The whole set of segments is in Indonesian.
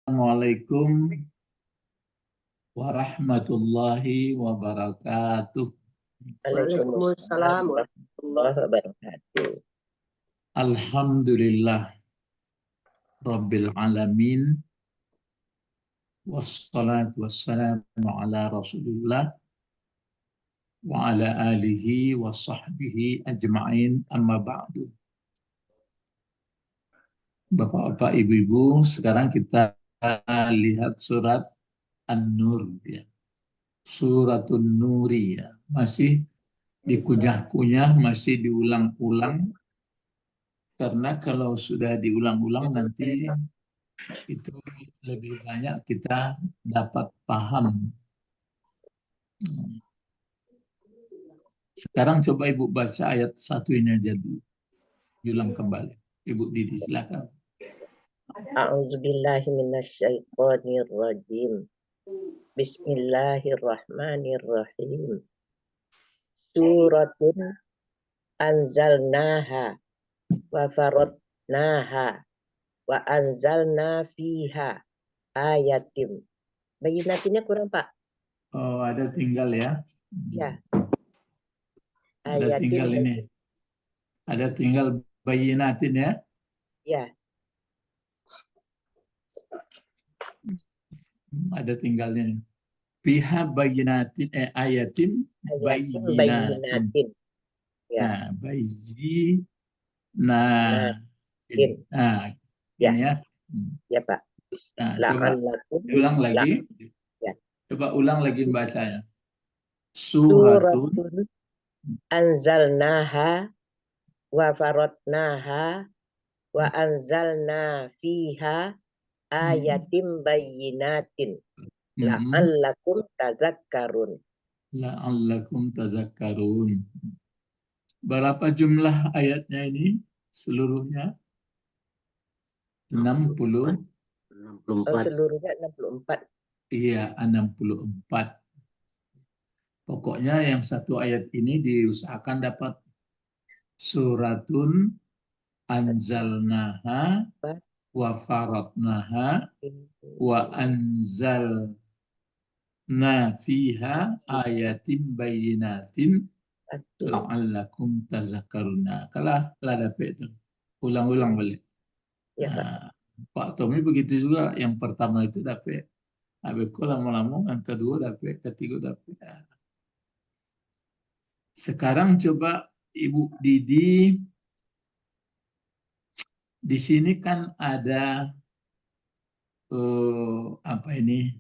Assalamualaikum warahmatullahi wabarakatuh. Waalaikumsalam warahmatullahi wabarakatuh. Alhamdulillah Rabbil alamin. Wassalatu wassalamu ala Rasulillah wa ala alihi wa sahbihi ajma'in, amma ba'du. Bapak-bapak, ibu-ibu, sekarang kita lihat surat An-Nur ya. Suratun Nuri ya. Masih dikunyah-kunyah, masih diulang-ulang. Karena kalau sudah diulang-ulang nanti itu lebih banyak kita dapat paham. Sekarang coba Ibu baca ayat 1 ini aja dulu. Diulang kembali. Ibu Didi silakan. A'udzubillahi minasyaitonirrajim. Bismillahirrahmanirrahim. Suratun anzalnaha wa faradnaha wa anzalna fiha ayatim. Bayinatinnya kurang, Pak. Oh, ada tinggal ya. Ya. Ada tinggal ini. Ada tinggal bayinatin ya. Ya. Ada tinggalnya. Fiha bayinatin ayatim bayinatin. Ya. Nah, bayinatin. Nah, ini. Nah, ya. Ini ya. Ya, Pak. Nah, coba ulang lagi. Ya. Coba ulang lagi bacanya. Suratun anzalnaha wa faradnaha wa anzalna fiha ayatim bayyinatin la'allakum tazakkarun. La'allakum tazakkarun. Berapa jumlah ayatnya ini seluruhnya? 60. Seluruhnya 64. Iya, 64. Pokoknya yang satu ayat ini diusahakan dapat. Suratun anzalnaha wa faradnaha wa anzalna fiha ayatim bayyinatin la'allakum tazakkaruna. Kalah dapat itu. Ulang-ulang balik. Ya, Nah, Pak Tommy begitu juga. Yang pertama itu dapat. Habis itu lama-lama yang kedua dapat, ketiga dapat. Sekarang coba Ibu Didi, di sini kan ada apa ini?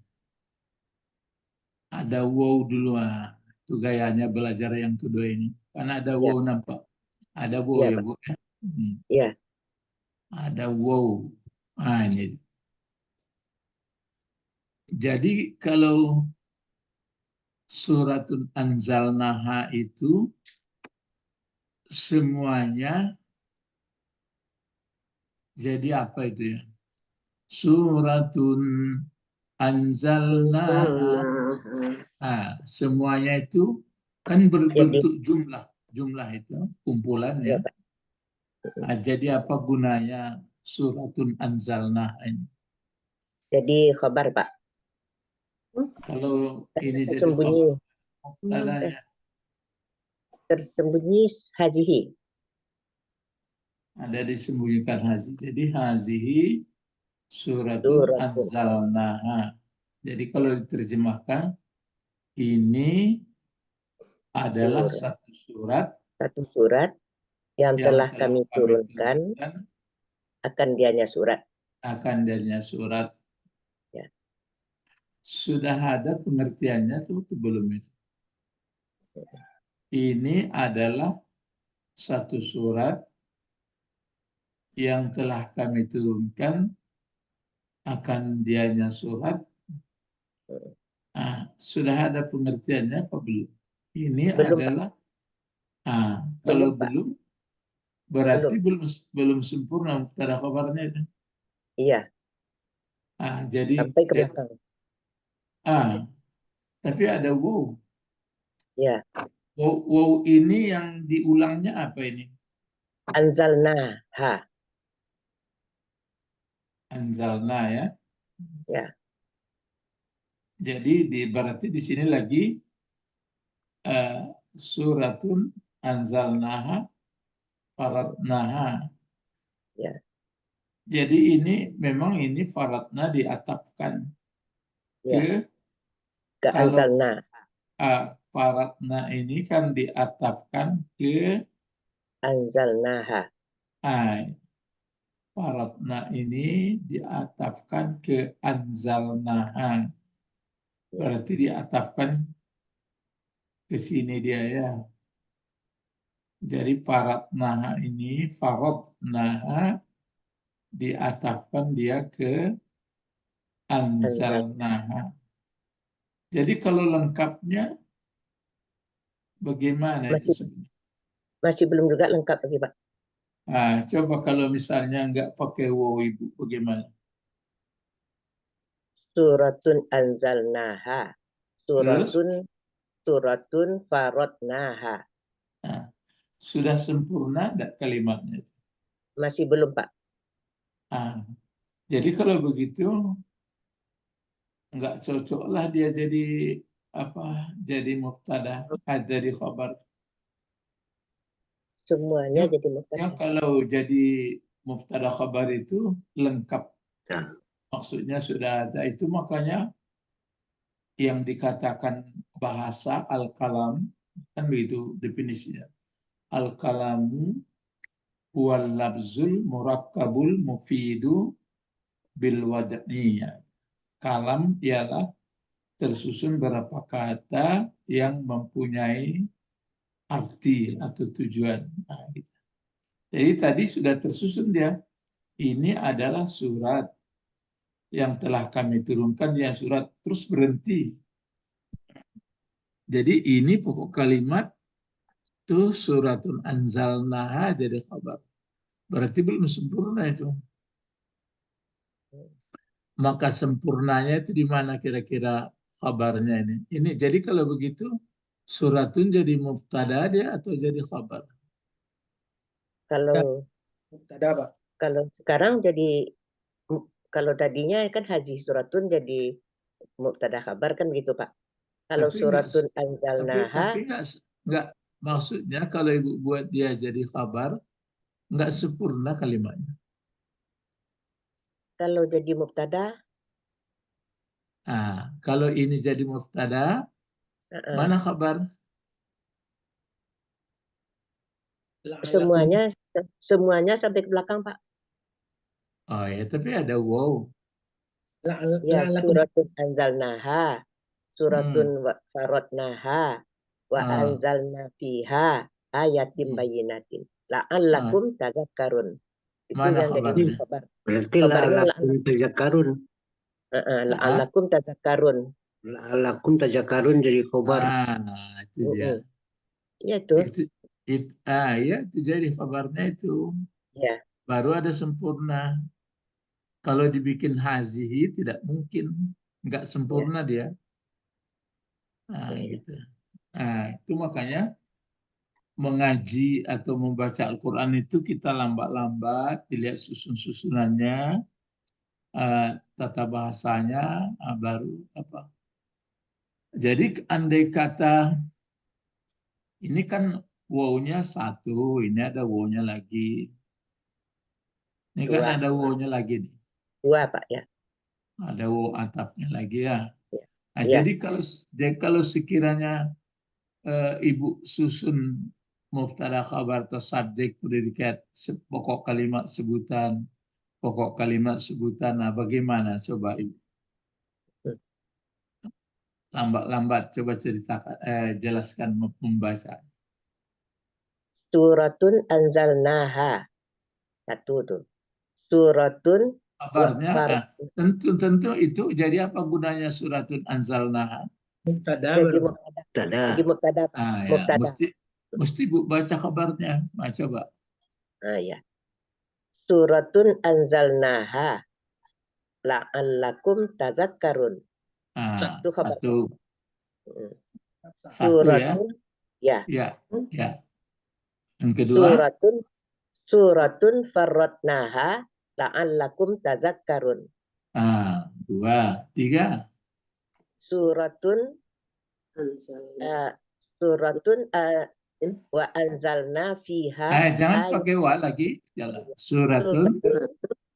Ada wow dulu, itu gayanya belajar yang kedua ini. Karena ada wow nampak. Ada wow ya, Bu ya. Iya. Ada wow. Nah, ini. Jadi kalau suratun anzalnaha itu semuanya jadi apa itu ya? Suratun anzalnaha. Nah, semuanya itu kan berbentuk jumlah. Jumlah itu kumpulannya. Nah, jadi apa gunanya suratun anzalnaha ini? Jadi khabar, Pak. Kalau ini jadi tersembunyi. khabar, tersembunyi hazihi. ada disembunyikan hazi. Jadi hazihi suratun anzalnaha. Jadi kalau diterjemahkan, ini adalah satu surat yang telah kami turunkan akan dianya surat. Ya. Sudah ada pengertiannya tuh belum itu? Ini adalah satu surat yang telah kami turunkan akan dianya surat. Sudah ada pengertiannya apa belum? Ini belum, adalah kalau belum berarti belum sempurna mubtada khabarnya itu. Iya. Jadi sampai ke belakang. Tapi ada wow. Ya. Wow ini yang diulangnya apa ini? Anzalna ha. Anzalna ya. Ya. Jadi berarti di sini lagi suratun anzalnaha faradnaha. Ya. Jadi ini memang ini faradna diatapkan Ya. ke, Ke kalau anzalna. faradna ini kan diatapkan ke Anzalnaha. faradna ini diatapkan ke anzalnaha. Ya. Berarti diatapkan ke sini dia ya. Jadi faradnaha ini, faradnaha diatapkan dia ke Anzal. anzalnaha. Jadi kalau lengkapnya bagaimana itu Masih sebenarnya? masih belum juga lengkap lagi, Pak. Coba kalau misalnya nggak pakai waw ibu, bagaimana? Suratun anzalnaha. Terus, Suratun faradnaha. nah, sudah sempurna enggak kalimatnya itu? Masih belum, Pak. Jadi kalau begitu nggak cocoklah dia jadi apa? Jadi mubtada, jadi khabar. Semuanya Ya, jadi ya mubtada. kalau jadi mubtada khabar itu lengkap. Ya. Maksudnya sudah ada itu, makanya yang dikatakan bahasa al-kalam kan begitu definisinya. Al-kalamu wal labzul murakkabul mufidu bil wad'iyah. Kalam ialah tersusun beberapa kata yang mempunyai arti atau tujuan. Gitu. Jadi tadi sudah tersusun dia. Ini adalah surat yang telah kami turunkan, ya surat, terus berhenti. Jadi ini pokok kalimat itu suratun anzalnaha jadi khabar. Berarti belum sempurna itu. Maka sempurnanya itu di mana kira-kira kabarnya ini? Ini jadi kalau begitu suratun jadi mubtada dia atau jadi khabar? Kalau Mubtada, Pak. kalau sekarang jadi kalau tadinya kan haji suratun jadi mubtada kabar kan gitu, Pak. Kalau Tapi enggak, suratun tapi anzalnaha, enggak maksudnya kalau ibu buat dia jadi khabar enggak sempurna kalimatnya. kalau jadi mubtada, Kalau ini jadi mubtada, mana kabar? semuanya semuanya sampai ke belakang, Pak. Oh ya, tapi ada wow. Ya, suratun anzalnaha, suratun faradnaha, wa Ah, anzalna fiha ayatim hmm. bayyinatin. Ah, La'allakum tadhakkarun. Itu mana yang jadi kabarnya? kabar. Berarti Kabarnya la'alakum tajakarun. Ah, la'allakum tadhakkarun. La'alakum tajakarun jadi khobar. itu dia. Iya tuh. Ya, itu jadi kabarnya itu. Ya, Baru ada sempurna. Kalau dibikin hazihi tidak mungkin. Nggak ya, sempurna dia. ya, ya. Gitu. Itu makanya mengaji atau membaca Al-Quran itu kita lambat-lambat, dilihat susun-susunannya, tata bahasanya, baru apa. Jadi andai kata ini kan wow-nya satu, ini ada wow-nya lagi. Ini kan Dua, ada wow-nya lagi nih. dua Pak ya. Ada wow atapnya lagi ya. Ya, ya. Jadi kalau sekiranya Ibu susun mubtada khabar atau subjek predikat pokok kalimat sebutan, nah bagaimana coba Ibu? Lambat-lambat coba ceritakan, jelaskan membaca. Suratun anzalnaha. Satu tuh. Suratun Kabarnya, farad. tentu itu jadi apa gunanya suratun anzalnaha? Mubtada Jadi baru. mubtada. Mubtada. Jadi mubtada, Pak. Ya, Mubtada. mesti Bu baca kabarnya. Coba. Ya. Suratun anzalnaha la'allakum tazakkarun. Itu kabarnya. Satu Hmm. ya. Suratun ya. Ya, ya. Yang kedua, Suratun faradnaha la'allakum tazakkarun. Dua, tiga. Suratun Anzalna. suratun wa anzalna fiha Jangan pakai wa lagi. Jalan. Suratun.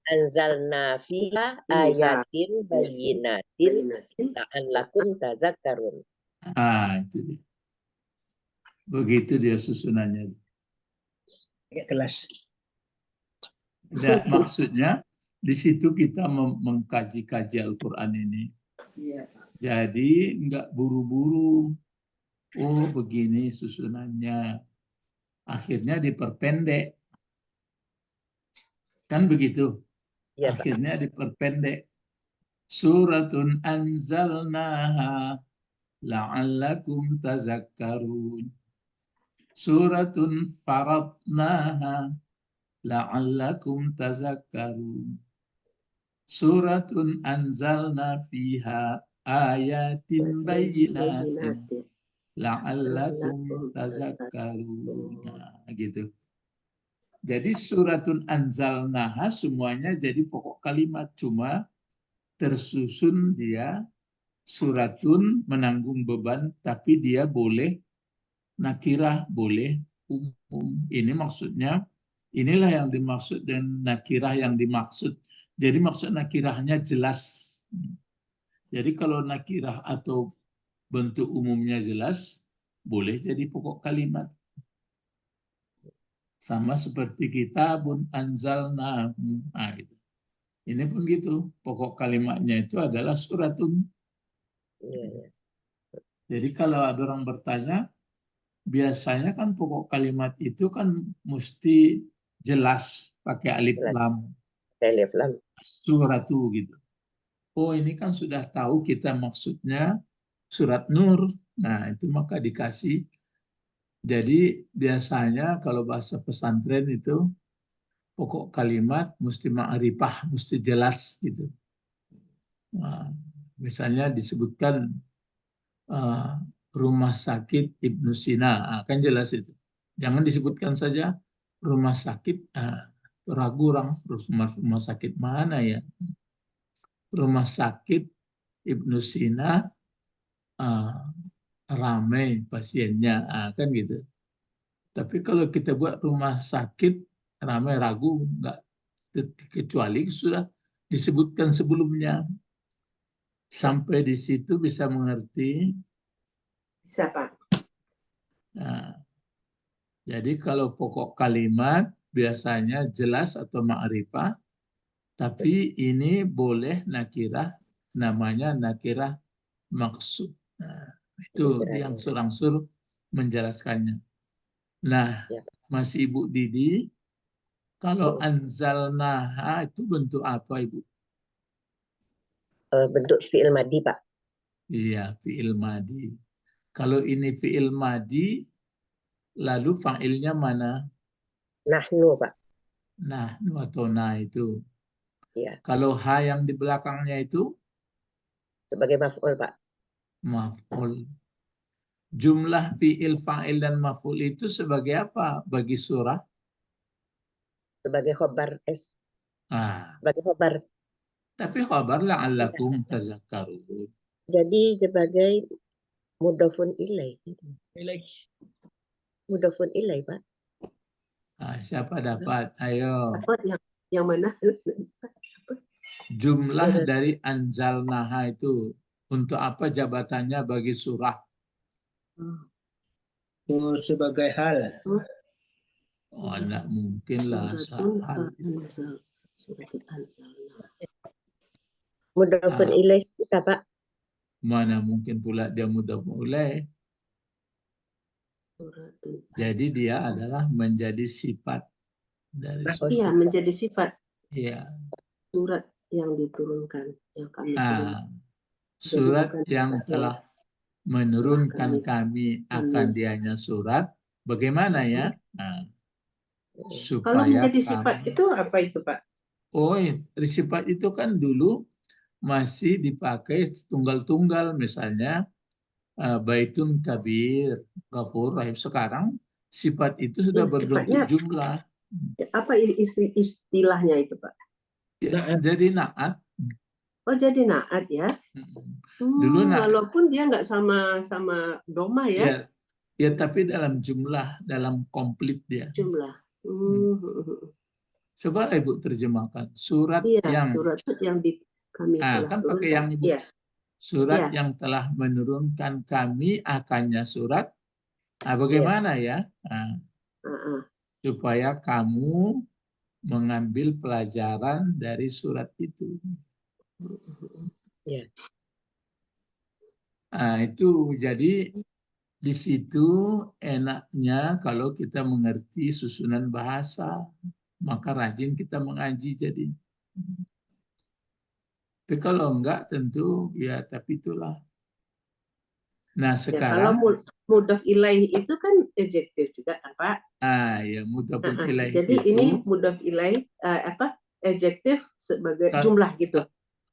anzalna fiha ayatin bayyinatin la'allakum tazakkarun. Itu dia. Begitu dia susunannya. Kelas. Dan maksudnya di situ kita mengkaji-kaji Al-Quran ini. Iya. Jadi nggak buru-buru. Oh begini susunannya. Akhirnya diperpendek. Kan begitu. Ya, Pak. Akhirnya diperpendek. Suratun anzalnaha la'allakum tazakkarun. Suratun faradnaha la'allakum tazakkarun. Suratun anzalna fiha ayatin bayyinatin la'allakum tazakkarun. Nah, gitu. Jadi suratun anzalnaha semuanya jadi pokok kalimat, cuma tersusun dia suratun menanggung beban, tapi dia boleh nakirah, boleh umum. Ini maksudnya, inilah yang dimaksud dan nakirah yang dimaksud. Jadi maksud nakirahnya jelas. Jadi kalau nakirah atau bentuk umumnya jelas, boleh jadi pokok kalimat. Sama seperti kitabun anzalna. Nah, gitu. Ini pun gitu. Pokok kalimatnya itu adalah suratun. Iya. Jadi kalau ada orang bertanya, biasanya kan pokok kalimat itu kan mesti jelas pakai alif Jelas. lam. Alif lam. Suratu gitu. Oh ini kan sudah tahu kita maksudnya surat Nur. Nah itu maka dikasih. Jadi biasanya kalau bahasa pesantren itu pokok kalimat mesti ma'rifah, mesti jelas gitu. Nah, misalnya disebutkan rumah sakit Ibnu Sina, kan jelas itu. Jangan disebutkan saja rumah sakit, ragu orang rumah sakit mana ya. Rumah sakit Ibnu Sina ramai pasiennya, kan gitu. Tapi kalau kita buat rumah sakit ramai ragu, nggak, kecuali sudah disebutkan sebelumnya. Sampai di situ bisa mengerti. Bisa, Pak. Nah, jadi kalau pokok kalimat biasanya jelas atau ma'rifah, tapi ini boleh nakirah, namanya nakirah maksud. Nah, itu yang angsur-angsur menjelaskannya. Nah, masih Ibu Didi, kalau anzalnaha itu bentuk apa Ibu? Bentuk fi'il madi, Pak. Iya, fi'il madi. Kalau ini fi'il madi, lalu fa'ilnya mana? Nahnu, Pak. Nahnu atau na itu. Ya. Kalau ha yang di belakangnya itu? Sebagai maf'ul, Pak. Maf'ul. Jumlah fi'il, fa'il, dan maf'ul itu sebagai apa bagi surah? Sebagai khobar. Sebagai khobar. Tapi khobar la'allakum tazakkarun. Jadi sebagai mudhafun ilaih. Mudhafun ilaih, Pak. Siapa dapat? Ayo. Yang mana? Jumlah dari anzalnaha itu untuk apa jabatannya bagi surah? Sebagai hal. Oh, enggak mungkin lah. Mudhafun ilaih kita, Pak. Mana mungkin pula dia mudhafun ilaih. Jadi dia adalah menjadi sifat dari surah. Iya, menjadi sifat. Iya. Surat yang diturunkan, yang kami turunkan. Surat yang telah menurunkan kami akan dianya surat. Bagaimana ya? Kalau menjadi sifat itu apa itu, Pak? Oh, sifat itu kan dulu masih dipakai tunggal-tunggal, misalnya Baitun Kabir, Ghafur Rahim. Sekarang sifat itu sudah berbentuk jumlah. Apa istilahnya itu, Pak? Jadi naat Oh, jadi naat ya. Dulu Walaupun dia nggak sama doma ya, ya tapi dalam jumlah, dalam komplit dia. jumlah. Coba Ibu terjemahkan surat Iya, yang surat yang kami telah kan pakai turunkan. yang Ibu. Iya. Surat Iya. yang telah menurunkan kami akannya surat. Bagaimana ya? Supaya kamu mengambil pelajaran dari surat itu. Ya. Itu jadi di situ enaknya kalau kita mengerti susunan bahasa, maka rajin kita mengaji jadi. Tapi kalau enggak tentu ya tapi itulah. Nah sekarang kalau mudhaf ilaih itu kan adjektif juga kan Pak? ya mudhafun ilaih jadi itu, ini mudhaf ilaih adjektif sebagai jumlah gitu.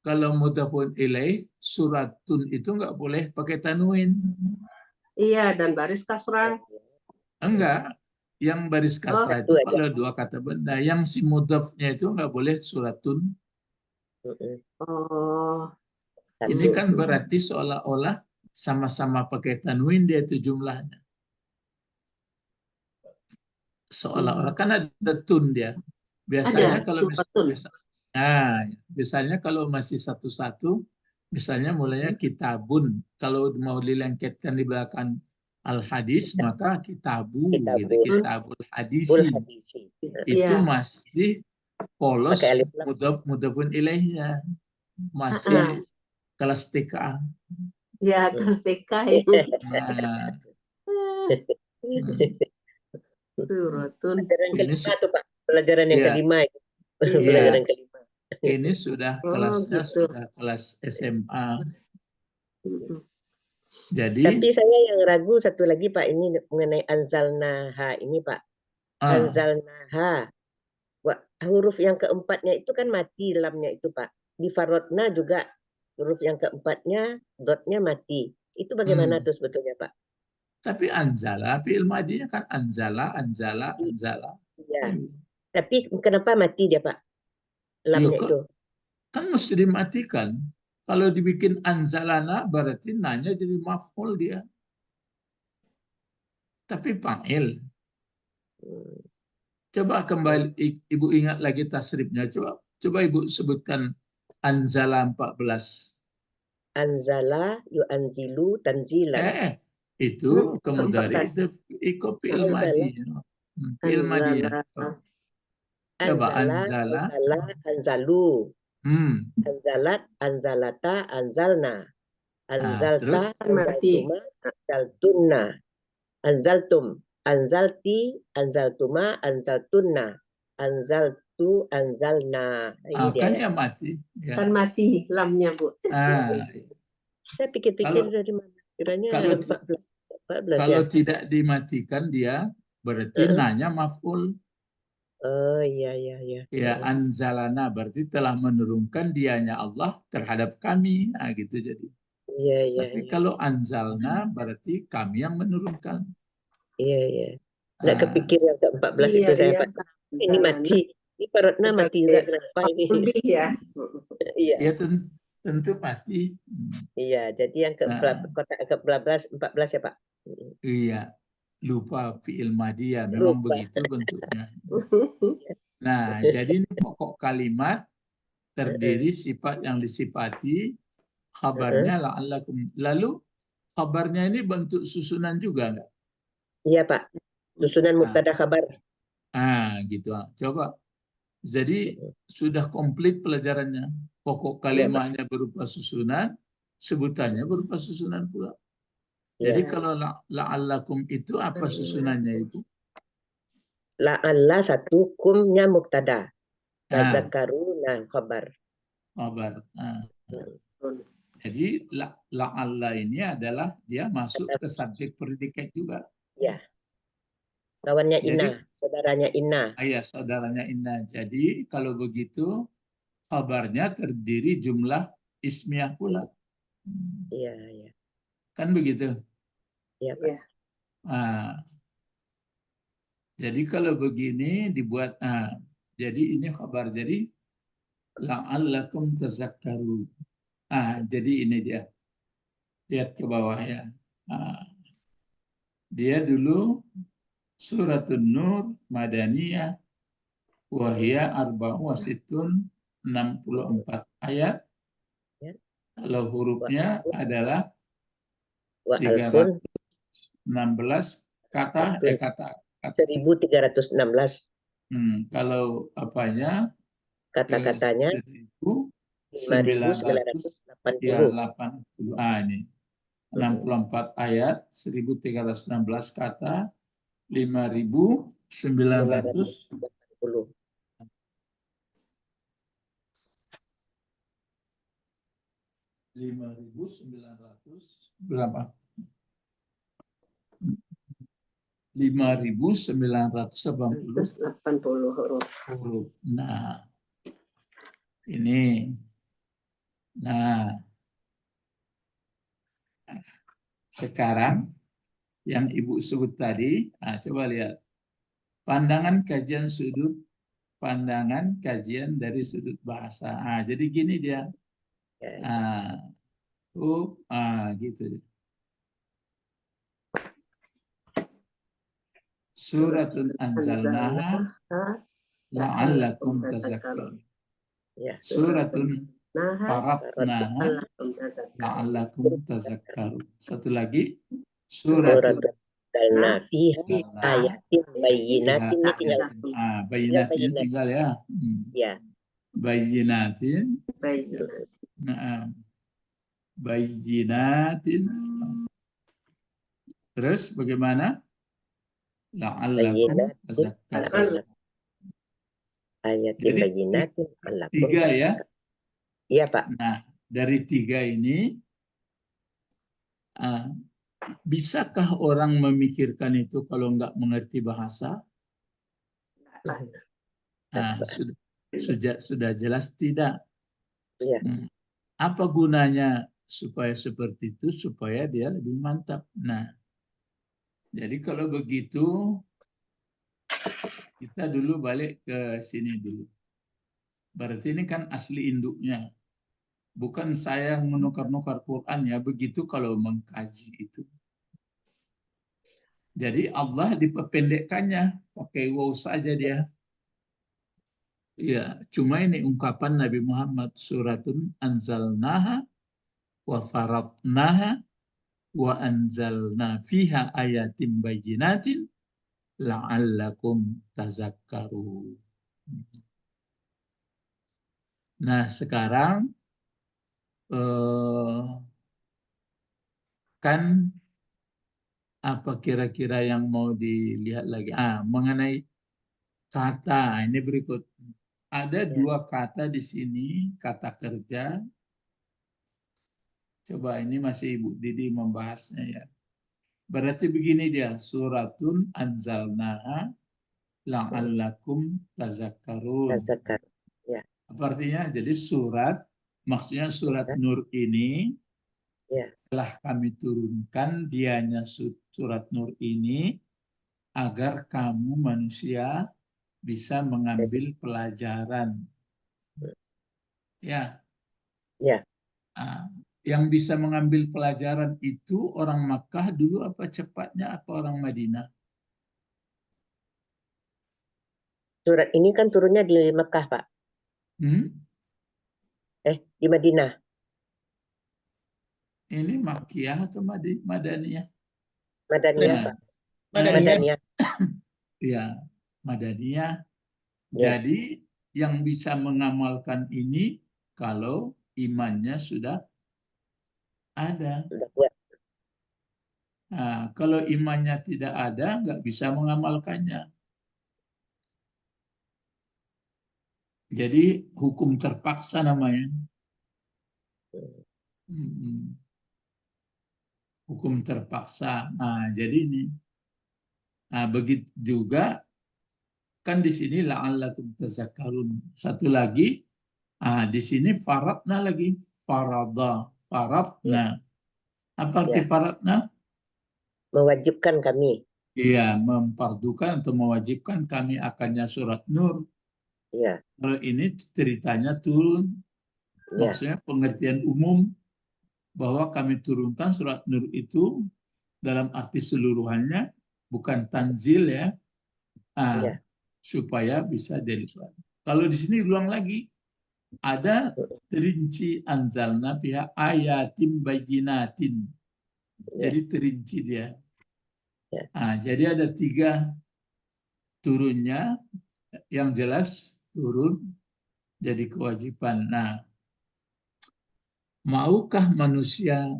Kalau mudhafun ilaih suratun itu enggak boleh pakai tanwin. Iya, dan baris kasrah. Enggak, yang baris kasrah itu kalau dua kata benda, yang si mudhafnya itu enggak boleh suratun. Ini kan berarti seolah-olah sama-sama pakai tanwin dia itu jumlahnya. Seolah-olah kan ada tun dia. Biasanya kalau misalnya kalau masih satu-satu, misalnya mulanya kitabun. Kalau mau dilengketkan di belakang al-hadis, maka kitabu, gitu. Kitabul hadisi. Itu masih polos mudhafun ilaihnya. Masih kelas TK. Ya, kelas TK ya. Suratun. Pelajaran kelima tuh Pak. Pelajaran yang kelima. Pelajaran kelima. Ini sudah kelasnya gitu. sudah kelas SMA. Jadi. Tapi saya yang ragu satu lagi Pak, ini mengenai anzalnaha ini Pak. Anzalnaha. Huruf yang keempatnya itu kan mati lamnya itu Pak. Di farotna juga huruf yang keempatnya dotnya mati. Itu bagaimana tuh sebetulnya Pak? Tapi anzala, fi'il madinya kan anzala. Iya. Tapi kenapa mati dia Pak? Lamnya itu. Kan mesti dimatikan. Kalau dibikin anzalana berarti nanya jadi maf'ul dia. Tapi fa'il. Coba kembali Ibu ingat lagi tasrifnya. Coba Ibu sebutkan anzala 14. Anzala yu'anzilu tanzila. Itu kemudian itu fi'il madi. Fi'il madi. Coba anzala. Anzalu. Anzalat, anzalata, anzalna. Anzalta, anzaltuma, anzaltunna. Anzaltum, anzalti, anzaltuma, anzaltunna. Anzaltu, anzalna. Kan ya mati. Kan mati lamnya Bu. Saya pikir-pikir dari mana? Kiranya kalau 14 kalau tidak dimatikan dia berarti nanya maf'ul. Oh iya. Ya anzalana berarti telah menurunkan dianya Allah terhadap kami. Gitu jadi. Iya. Tapi kalau anzalna berarti kami yang menurunkan. Iya. Nggak kepikir yang ke-14 itu saya Pak. Ini mati. Ini parotna mati juga. Kenapa ini? Lebih ya. Iya. Tentu mati. Iya, jadi yang kotak ke-14 ya Pak. Iya. Lupa fi'il madi ya, memang begitu bentuknya. Nah, jadi ini pokok kalimat terdiri sifat yang disifati, khabarnya la'allakum. Lalu khabarnya ini bentuk susunan juga enggak? Iya Pak, susunan mubtada khabar. Gitu. Coba. Jadi sudah komplit pelajarannya. Pokok kalimatnya berupa susunan, sebutannya berupa susunan pula. Jadi kalau la'allakum itu apa susunannya itu? La'alla satu kumnya mubtada. Tadzakaruna khabar. Jadi la'alla ini adalah dia masuk ke subjek predikat juga. Ya. Kawannya Inna, saudaranya Inna. Iya, saudaranya Inna. Jadi kalau begitu kabarnya terdiri jumlah ismiyah pula. Iya. Kan begitu? Iya, Pak. Jadi kalau begini dibuat jadi ini kabar. Jadi la'allakum tazakkarun. Jadi ini dia. Lihat ke bawah ya. Dia dulu Suratun Nur Madaniyah wahia arba'u wasitun 64 ayat. Ya. Kalau hurufnya adalah Wa alfun 316 kata. 1316 Kalau apanya kata-katanya 1980 ya 5980. ini 64 ayat 1316 kata 5900 berapa? 5.980 huruf. Nah, ini. Nah, sekarang yang Ibu sebut tadi, coba lihat. Pandangan kajian dari sudut bahasa. Jadi gini dia. Gitu. Suratun anzalnaha la'allakum tazakkarun. Suratun faradnaha la'allakum tazakkarun. Satu lagi. Suratun anzalna fiha ayatin bayyinatin. Ini tinggal bayyinatin tinggal ya. Ya. Bayyinatin. Bayyinatin. Terus bagaimana? La'allakum tazakkarun. Ayatin bayyinatin. Tiga ya. Iya Pak. Nah, dari tiga ini, bisakah orang memikirkan itu kalau nggak mengerti bahasa? Sudah jelas tidak. Ya. Apa gunanya supaya seperti itu? Supaya dia lebih mantap. Nah, jadi kalau begitu, kita dulu balik ke sini dulu. Berarti ini kan asli induknya. Bukan saya yang menukar-nukar Quran ya, begitu kalau mengkaji itu. Jadi Allah dipendekkannya, pakai waw saja dia. Ya, cuma ini ungkapan Nabi Muhammad, suratun anzalnaha wa faradnaha wa anzalna fiha ayatin bayyinatin la'allakum tazakkarun. Nah, sekarang kan apa kira-kira yang mau dilihat lagi? Mengenai kata, ini berikut. Ada dua kata di sini, kata kerja. Coba ini masih Ibu Didi membahasnya ya. Berarti begini dia, suratun anzalnaha la'allakum tazakkarun. Ya. Apa artinya? Jadi surat, maksudnya surat Nur ini telah kami turunkan dianya surat Nur ini agar kamu manusia bisa mengambil pelajaran. Ya. Ya. Yang bisa mengambil pelajaran itu orang Makkah dulu apa cepatnya apa orang Madinah? Surat ini kan turunnya di Mekah, Pak. Di Madinah. Ini Makkiyah atau Madaniyah? Madaniyah, Pak. Madaniyah. Ya, Madaniyah. Jadi yang bisa mengamalkan ini kalau imannya sudah ada. Nah, kalau imannya tidak ada, nggak bisa mengamalkannya. Jadi hukum terpaksa namanya. Hukum terpaksa. Jadi ini. Begitu juga kan di sini la'allakum tazakkarun. Satu lagi, di sini faradna lagi. Faradna. Apa arti faradna? Mewajibkan kami. Iya, memfardukan atau mewajibkan kami akannya surat Nur. Iya, Kalau ini ceritanya turun, iya, maksudnya pengertian umum bahwa kami turunkan surat Nur itu dalam arti seluruhannya, bukan tanzil ya, iya. supaya bisa dilihat. Kalau di sini ulang lagi, ada terinci anzalna pihak ayatim bayinatin. Iya, Jadi terinci dia. iya. Jadi ada 3 turunnya, yang jelas turun jadi kewajiban. Nah, maukah manusia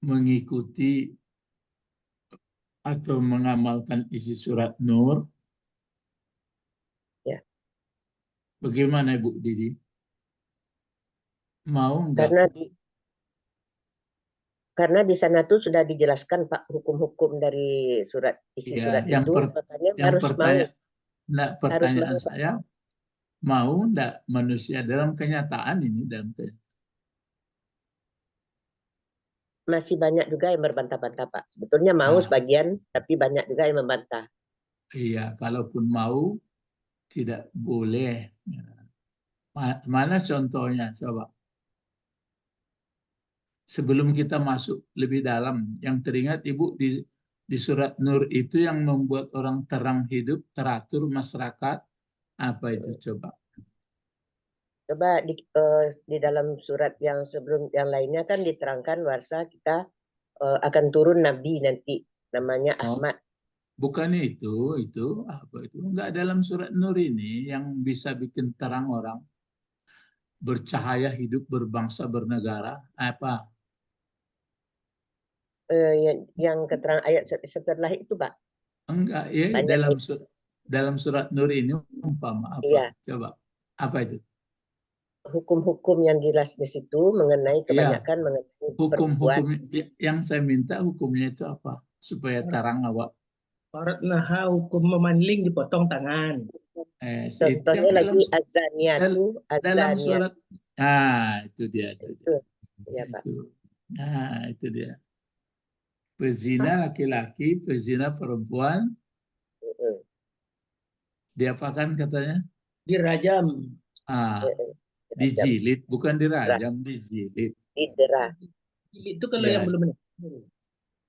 mengikuti atau mengamalkan isi surat Nur? Ya. Bagaimana Ibu Didi? Mau enggak? Karena di sana tuh sudah dijelaskan Pak hukum-hukum dari isi Ya, surat itu, makanya yang harus mau, pertanyaan Pak. saya, mau enggak manusia dalam kenyataan ini, Masih banyak juga yang berbantah-bantah Pak. Sebetulnya mau Ah, sebagian, tapi banyak juga yang membantah. iya, kalaupun mau tidak boleh. Mana contohnya? Coba. Sebelum kita masuk lebih dalam, yang teringat Ibu di surat Nur itu yang membuat orang terang hidup, teratur masyarakat, apa itu coba? Coba di dalam surat yang sebelum yang lainnya kan diterangkan bahwa kita akan turun Nabi nanti, namanya Oh, Ahmad. bukan itu apa itu? Enggak, dalam surat Nur ini yang bisa bikin terang orang, bercahaya hidup, berbangsa, bernegara, apa? Yang keterangan ayat setelah itu Pak. Enggak, ya Banyak nih. dalam surat Nur ini umpama apa? Iya, Coba. Apa itu? hukum-hukum yang jelas di situ mengenai Iya, kebanyakan mengenai perempuan. hukum-hukum yang saya minta hukumnya itu apa? Supaya terang awak. Farat naha hukum memanling dipotong tangan. Itu yang Contohnya lagi dal- azaniatu, dalam azaniat surat. Nah, itu dia, itu dia. itu, ya Pak. Itu. Nah, itu dia. Pezina laki-laki, pezina perempuan, Mm-mm. diapakan katanya? Dirajam. Ah, Dirajam, dijilid, bukan dirajam, dijilid. didera. Itu kalau yang Ya, belum menikah.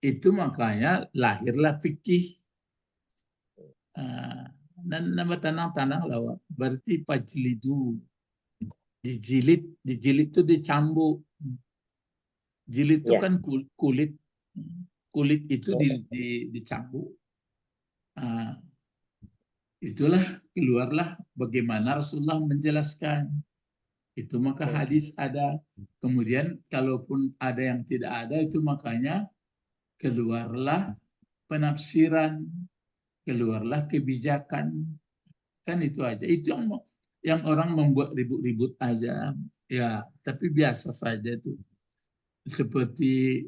itu makanya lahirlah fikih. Dan nama tanang-tanang lawa. Berarti pajlidu. Dijilid itu dicambuk. Jilid itu Ya. kan kulit. Kulit itu dicambuk. Itulah keluarlah bagaimana Rasulullah menjelaskan. Itu maka hadis ada. Kemudian kalaupun ada yang tidak ada, itu makanya keluarlah penafsiran, keluarlah kebijakan. Kan itu aja. Itu yang orang membuat ribut-ribut aja. Ya, tapi biasa saja tuh. Seperti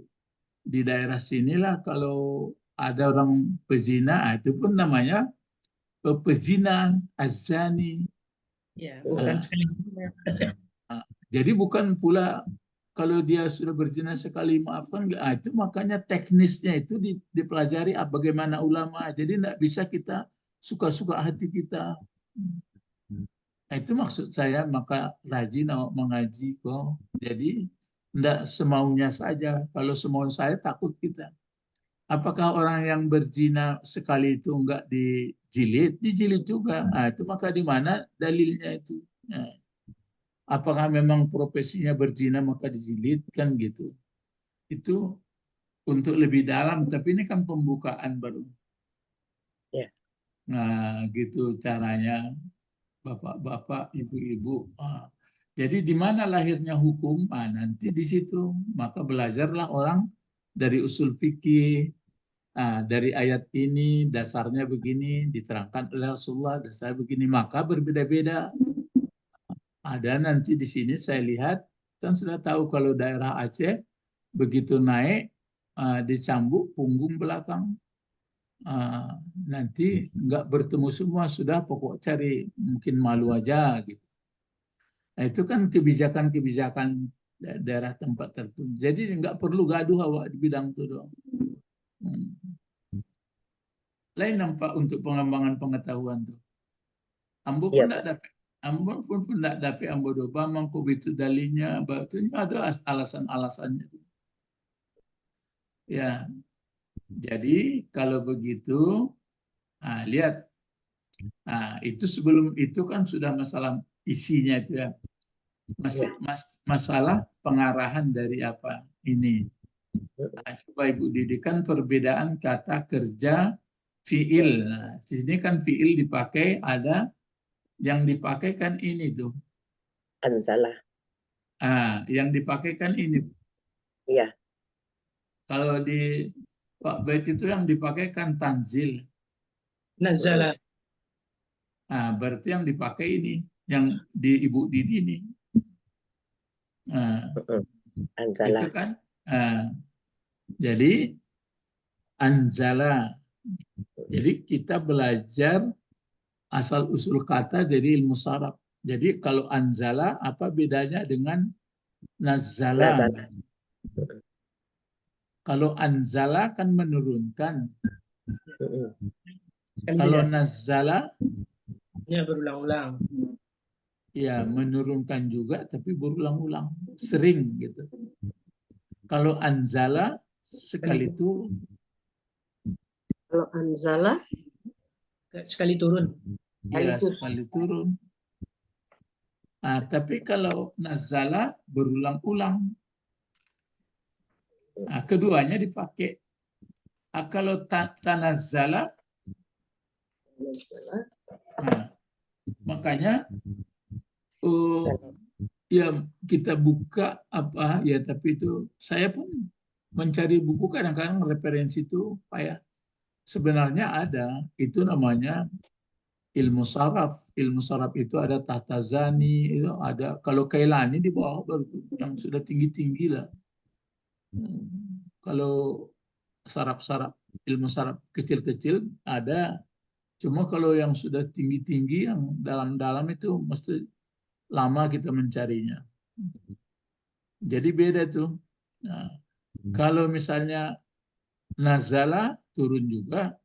di daerah sinilah kalau ada orang pezina, itu pun namanya pezina, azani. Ya, bukan sekali. Jadi bukan pula kalau dia sudah berzina sekali maafkan, itu makanya teknisnya itu dipelajari bagaimana ulama. Jadi tidak bisa kita suka-suka hati kita. Nah, itu maksud saya, maka rajin mengaji kok. Jadi tidak semaunya saja. Kalau semau saya takut kita. Apakah orang yang berzina sekali itu enggak dijilid? Dijilid juga. Nah, itu maka di mana dalilnya itu? Nah, apakah memang profesinya berzina maka dijilid? Kan gitu. Itu untuk lebih dalam, tapi ini kan pembukaan baru. Ya. Nah, gitu caranya. Bapak-bapak, ibu-ibu. Jadi di mana lahirnya hukum? Nanti di situ. Maka belajarlah orang dari usul fikih. Dari ayat ini dasarnya begini, diterangkan oleh Rasulullah dasar begini. Maka berbeda-beda. Ada nanti di sini saya lihat, kan sudah tahu kalau daerah Aceh begitu naik dicambuk punggung belakang. Nanti nggak bertemu semua, sudah pokok cari mungkin malu aja gitu. Nah, itu kan kebijakan-kebijakan daerah tempat tertentu. Jadi nggak perlu gaduh awak di bidang itu dong. Lain nampak untuk pengembangan pengetahuan tuh. Ambo Iya, pun tidak dapat. Ambo pun tidak dapat ambo doba mangko itu dalinya, batunya ada alasan-alasannya. Ya, jadi kalau begitu, lihat, itu sebelum itu kan sudah masalah isinya itu ya, masalah pengarahan dari apa ini. Coba Ibu didikan perbedaan kata kerja fiil. Nah, di sini kan fiil dipakai, ada yang dipakai kan ini tuh. anzalah. Yang dipakai kan ini. Iya. Kalau di Pak Bait itu yang dipakai kan tanzil. Nazala. Berarti yang dipakai ini, yang di Ibu Didi ini. Anzalah. Itu kan. Jadi anzala. Jadi kita belajar asal usul kata dari ilmu saraf. Jadi kalau anzala apa bedanya dengan nazala? Nazala. Kalau anzala kan menurunkan. Kalau nazala Ya, berulang-ulang. ya menurunkan juga tapi berulang-ulang, sering gitu. Kalau anzala sekali turun. Kalau anzala Sekali turun. Ya, sekaligus. sekali turun. Tapi kalau nazala berulang-ulang. Keduanya dipakai. Kalau tanazala, makanya ya kita buka apa ya, tapi itu saya pun mencari buku kadang-kadang referensi itu payah. Sebenarnya ada, itu namanya ilmu saraf. Ilmu saraf itu ada Tahtazani, itu ada. Kalau Kailani di bawah baru itu, yang sudah tinggi-tinggi lah. Kalau saraf-saraf, ilmu saraf kecil-kecil ada. Cuma kalau yang sudah tinggi-tinggi, yang dalam-dalam itu mesti lama kita mencarinya. Jadi beda tuh. Nah, kalau misalnya nazala turun juga.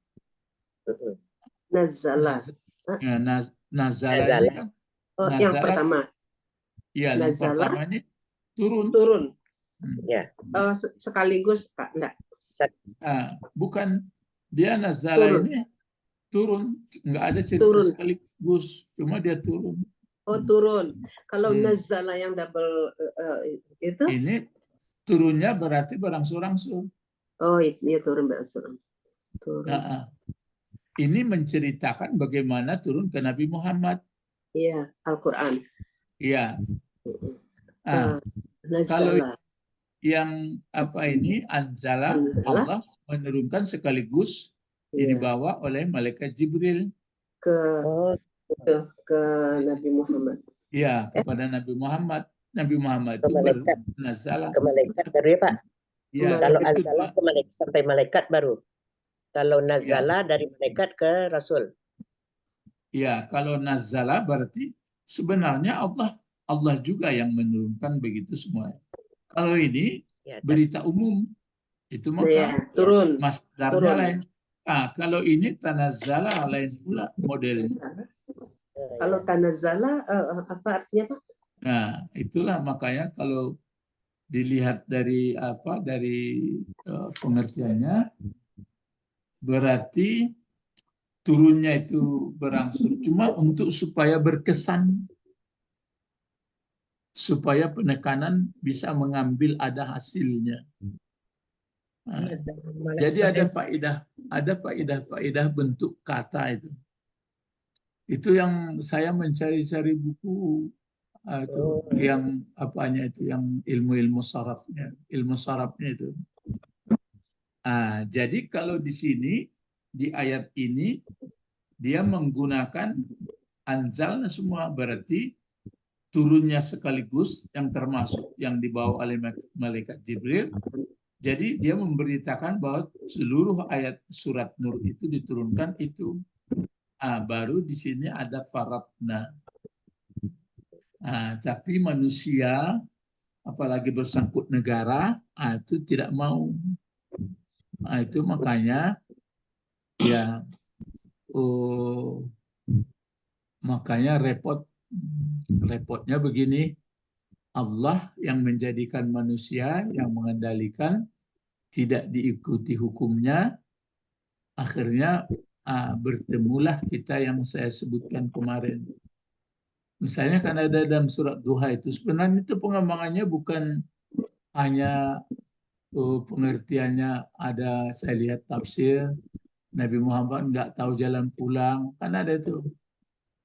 Nazala. Ya, nazala ini kan. Nazala. Yang pertama. Iya, yang pertama ini turun. Turun. Ya. Sekaligus, Pak? Enggak. Bukan. Dia nazala Turun. ini turun. Enggak ada cerita Turun. sekaligus. Cuma dia turun. Turun. Kalau nazala yang double itu? Ini turunnya berarti berangsur-angsur. Iya turun berangsur-angsur. Turun. Ini menceritakan bagaimana turun ke Nabi Muhammad. Iya, Al-Quran. Iya. Kalau yang apa ini anzala, Allah menurunkan sekaligus dibawa oleh malaikat Jibril ke Nabi Muhammad. Iya, kepada Nabi Muhammad. Nabi Muhammad itu nazala. Ke malaikat baru ya, Pak? Ya, kalau anzala ke malaikat, sampai malaikat baru. Kalau nazala dari malaikat ke Rasul. Ya, kalau nazala berarti sebenarnya Allah juga yang menurunkan begitu semua. Kalau ini berita umum, itu maka turun. masdarnya lain. Kalau ini tanazzala lain pula modelnya. Kalau tanazzala apa artinya, Pak? Nah, itulah makanya kalau dilihat dari pengertiannya, berarti turunnya itu berangsur cuma untuk supaya berkesan, supaya penekanan bisa mengambil ada hasilnya. Jadi ada faedah bentuk kata itu. Itu yang saya mencari-cari buku yang apanya itu, yang ilmu sarafnya itu. Jadi kalau di sini di ayat ini dia menggunakan anzalna semua, berarti turunnya sekaligus yang termasuk yang dibawa oleh malaikat Jibril. Jadi dia memberitakan bahwa seluruh ayat surat Nur itu diturunkan itu. Baru di sini ada faradna. Tapi manusia, apalagi bersangkut negara, itu tidak mau. Itu makanya ya Makanya repotnya begini, Allah yang menjadikan manusia, yang mengendalikan, tidak diikuti hukumnya, akhirnya bertemulah kita yang saya sebutkan kemarin. Misalnya kan ada dalam surat Duha itu, sebenarnya itu pengembangannya bukan hanya pengertiannya ada, saya lihat tafsir, Nabi Muhammad nggak tahu jalan pulang, kan ada itu.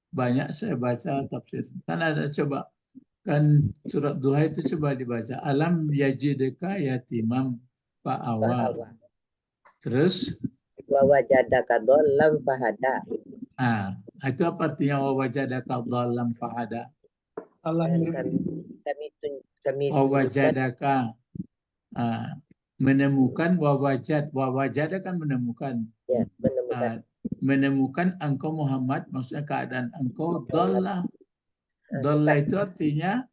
Banyak saya baca tafsir. Kan ada, coba. Kan surat Duha itu coba dibaca. Alam yajidka yatimam fa'awa. Fa'awa. Terus, Wa wajadaka dhallam fahada. itu apa artinya wa wajadaka dhallam fahada? Allah Kami Wa tunjukkan wajadaka menemukan, wa wajada kan menemukan. ya, menemukan Menemukan engkau Muhammad, maksudnya keadaan engkau dhalla. Dhalla itu artinya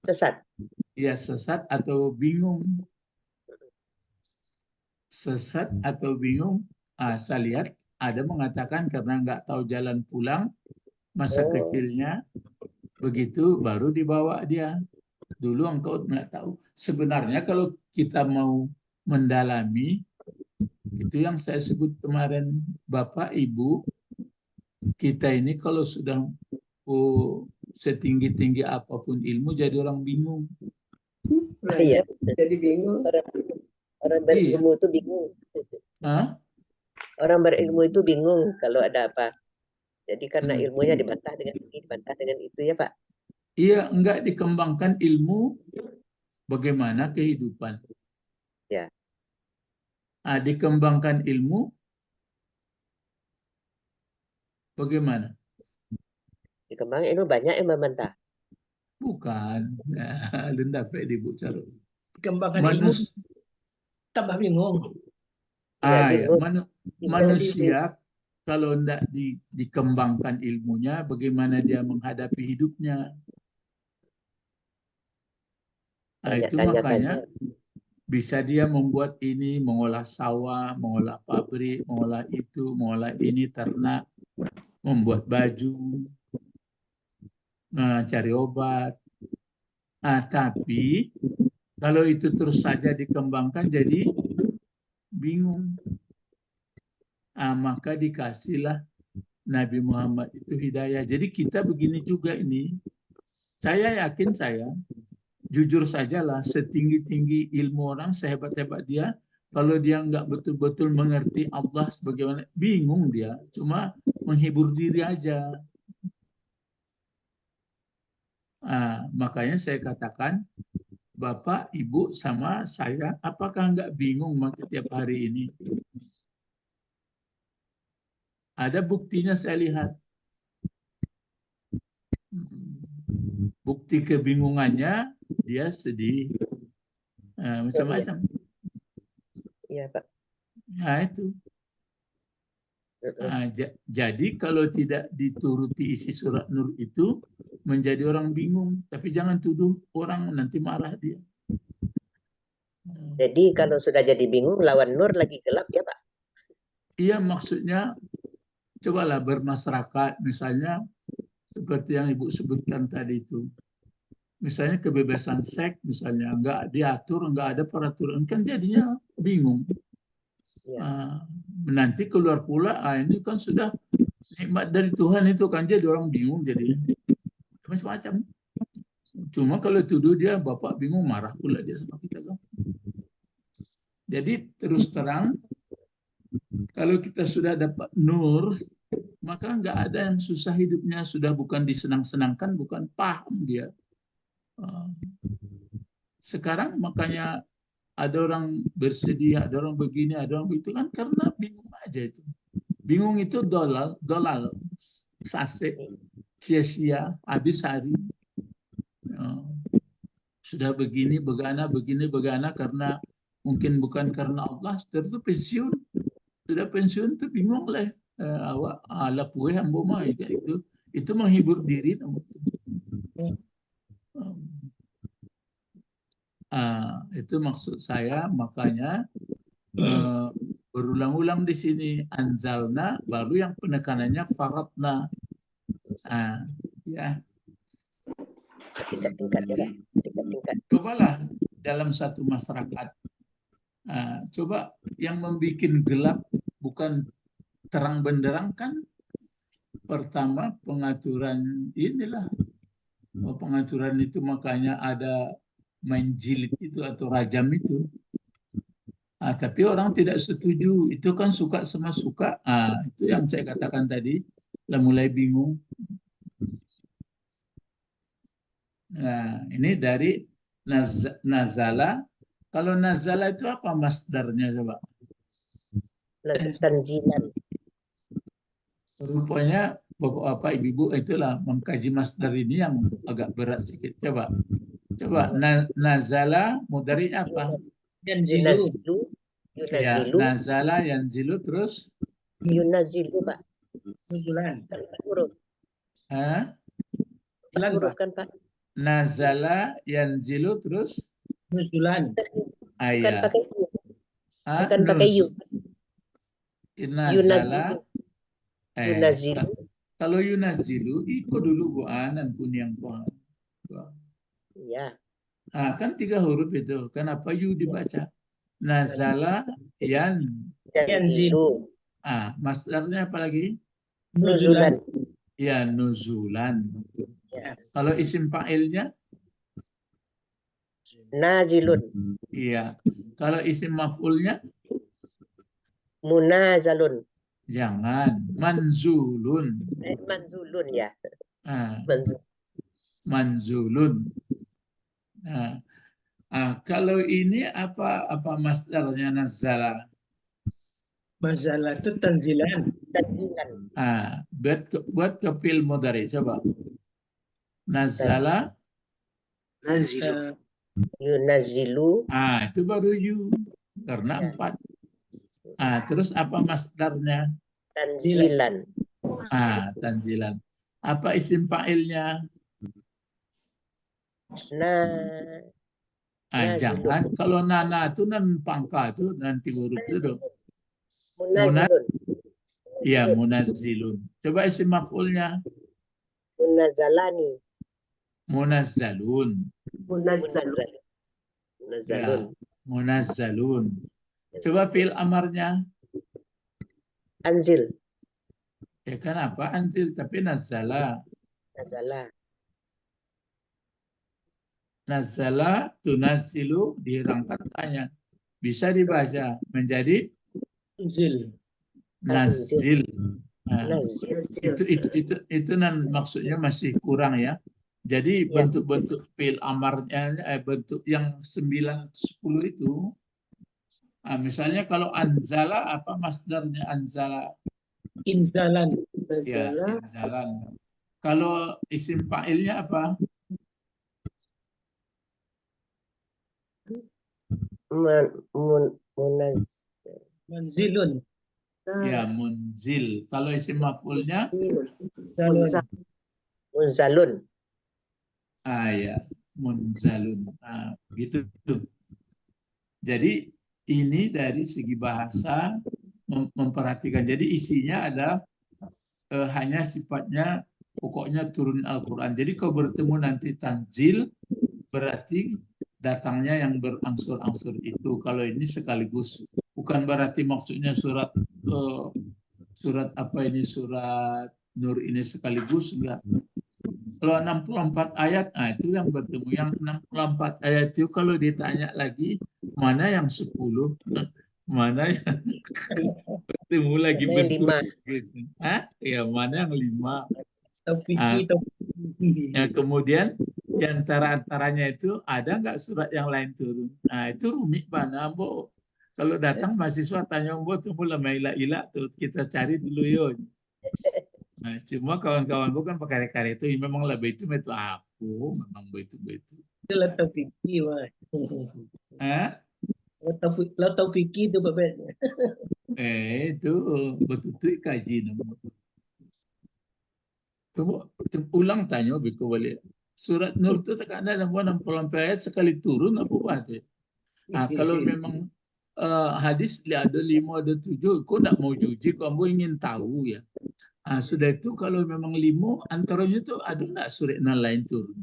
sesat. ya sesat atau bingung. Sesat atau bingung. Saya lihat ada mengatakan karena nggak tahu jalan pulang masa kecilnya, begitu baru dibawa dia. Dulu engkau nggak tahu. Sebenarnya kalau kita mau mendalami, itu yang saya sebut kemarin, Bapak, Ibu, kita ini kalau sudah setinggi-tinggi apapun ilmu jadi orang bingung. Iya. Jadi bingung. Orang berilmu itu bingung. Orang berilmu itu bingung kalau ada apa. Jadi karena ilmunya dibantah dengan ini, dibantah dengan itu ya Pak. Iya, enggak dikembangkan ilmu bagaimana kehidupan. Ya. Dikembangkan ilmu bagaimana? Dikembangkan ilmu banyak yang membantah. Bukan. Lenda dibucar. Kembangan ilmu tambah bingung. Ya. Manusia kalau tidak dikembangkan ilmunya, bagaimana dia menghadapi hidupnya? Itu makanya bisa dia membuat ini, mengolah sawah, mengolah pabrik, mengolah itu, mengolah ini, ternak, membuat baju, cari obat. Tapi kalau itu terus saja dikembangkan jadi bingung. Maka dikasihlah Nabi Muhammad itu hidayah. Jadi kita begini juga ini. Saya yakin jujur sajalah, setinggi-tinggi ilmu orang, sehebat-hebat dia, kalau dia nggak betul-betul mengerti Allah sebagaimana, bingung dia. Cuma menghibur diri aja. Makanya saya katakan, Bapak, Ibu, sama saya, apakah nggak bingung tiap hari ini? Ada buktinya saya lihat. Bukti kebingungannya, dia sedih. Macam-macam. Iya Pak. Itu. Jadi kalau tidak dituruti isi surat Nur itu, menjadi orang bingung. Tapi jangan tuduh orang, nanti marah dia. Jadi kalau sudah jadi bingung, lawan Nur lagi gelap ya Pak? Iya, maksudnya cobalah bermasyarakat, misalnya seperti yang Ibu sebutkan tadi itu. Misalnya kebebasan seks, misalnya nggak diatur, nggak ada peraturan, kan jadinya bingung. Nanti keluar pula, ini kan sudah nikmat dari Tuhan itu kan, jadi orang bingung jadinya. Macam-macam. Cuma kalau tuduh dia, Bapak bingung, marah pula dia sama kita kan. Jadi terus terang, kalau kita sudah dapat nur, maka nggak ada yang susah hidupnya. Sudah bukan disenang-senangkan, bukan, paham dia. Sekarang makanya ada orang bersedih, ada orang begini, ada orang begitu kan, karena bingung aja itu. Bingung itu dolal, sase, sia-sia, habis hari. Sudah begini, begana, karena mungkin bukan karena Allah, itu pensiun. Sudah pensiun tuh bingung lah. Awak ala pueh ambo mah itu menghibur diri. Itu maksud saya, makanya berulang-ulang di sini anzalna, baru yang penekanannya faradna. Ya. Tingkat-tingkat ya, Pak. Tingkat-tingkat. Cobalah dalam satu masyarakat, coba yang membuat gelap bukan terang benderang kan pertama pengaturan inilah. Pengaturan itu makanya ada main jilid itu atau rajam itu. Tapi orang tidak setuju. Itu kan suka sama suka. Itu yang saya katakan tadi. Lah mulai bingung. Nah, ini dari nazala. Kalau nazala itu apa masdarnya coba? Tanzilan. Rupanya bapak-bapak ibu-ibu itulah mengkaji masdar ini yang agak berat sedikit. Coba nazala mudhari'nya apa? Yunazilu. Ya, nazala yanzilu terus Yunazilu, Pak. Nuzulan. Huruf. Huruf kan, Pak? Nazala yanzilu terus Nuzulan. Bukan pakai yu. Bukan nuz. pakai yu. Nazala. Yunazilu. Kalau yunazilu ikut dulu buanan kuning buah. Iya. Kan 3 huruf itu. Kenapa yu dibaca? Nazala Yanzilu. masdarnya apa lagi? Nuzulan. Ya, nuzulan. Ya. Kalau isim fa'ilnya? Nazilun. Iya. Kalau isim maf'ulnya? Munazalun. Jangan. Manzulun. Manzulun ya. Manzulun. Manzulun. Kalau ini apa masdarnya nazala? Nazala itu tanzilan. Tanzilan. Buat ke fi'il mudhari coba. Nazala. Nazilu. Yunazilu. Itu baru yu karena 4. Terus apa masdarnya? Tanzilan. Tanzilan. Apa isim fa'ilnya? Jangan. Kalau nana itu nan pangka itu nanti huruf itu dong. Munazilun. Iya, munazzilun. Coba isim maf'ulnya. Munazalani. Munazzalun. Munazzalun. Ya, munazzalun. Coba fi'il amarnya. Anzil. Ya kan apa anzil tapi nazala. Nazala tunazzilu dirangkat tanya. Bisa dibaca menjadi nazil. Itu maksudnya masih kurang ya. Jadi bentuk-bentuk fi'il amarnya bentuk yang 9 10 itu misalnya kalau anzala apa masdarnya anzala? Inzalan. Ya, inzalan. Kalau isim fa'ilnya apa? Manzilun. Ya, munzil. Kalau isim maf'ulnya? Munzalun. Ya, munzalun. Gitu. Jadi ini dari segi bahasa memperhatikan. Jadi isinya adalah hanya sifatnya pokoknya turun Al-Quran. Jadi kalau bertemu nanti tanzil berarti datangnya yang berangsur-angsur itu. Kalau ini sekaligus bukan berarti maksudnya surat apa ini surat Nur ini sekaligus enggak. Kalau 64 ayat, itu yang bertemu. Yang 64 ayat itu kalau ditanya lagi, mana yang 10? Mana yang bertemu lagi bentuk? Gitu. Ya, mana yang 5? Ya, kemudian di antara-antaranya itu ada nggak surat yang lain turun? Itu rumit mana, Mbok? Kalau datang mahasiswa tanya Mbok, tunggu lama ila tuh kita cari dulu yuk. Cuma kawan-kawanku kan pakai karya itu memang lebih itu aku memang begitu. Itulah taufiki, Mas. Lo taufiki itu babetnya. Itu betul kaji nama. Coba ulang tanya biku balik. Surat Nur itu tekan ada 60 ayat sekali turun apa buat? Kalau memang hadis ada 5 ada 7, kau tidak mau juji, kamu ingin tahu ya. Sudah itu kalau memang limo antaranya itu ada nggak suratna lain turun.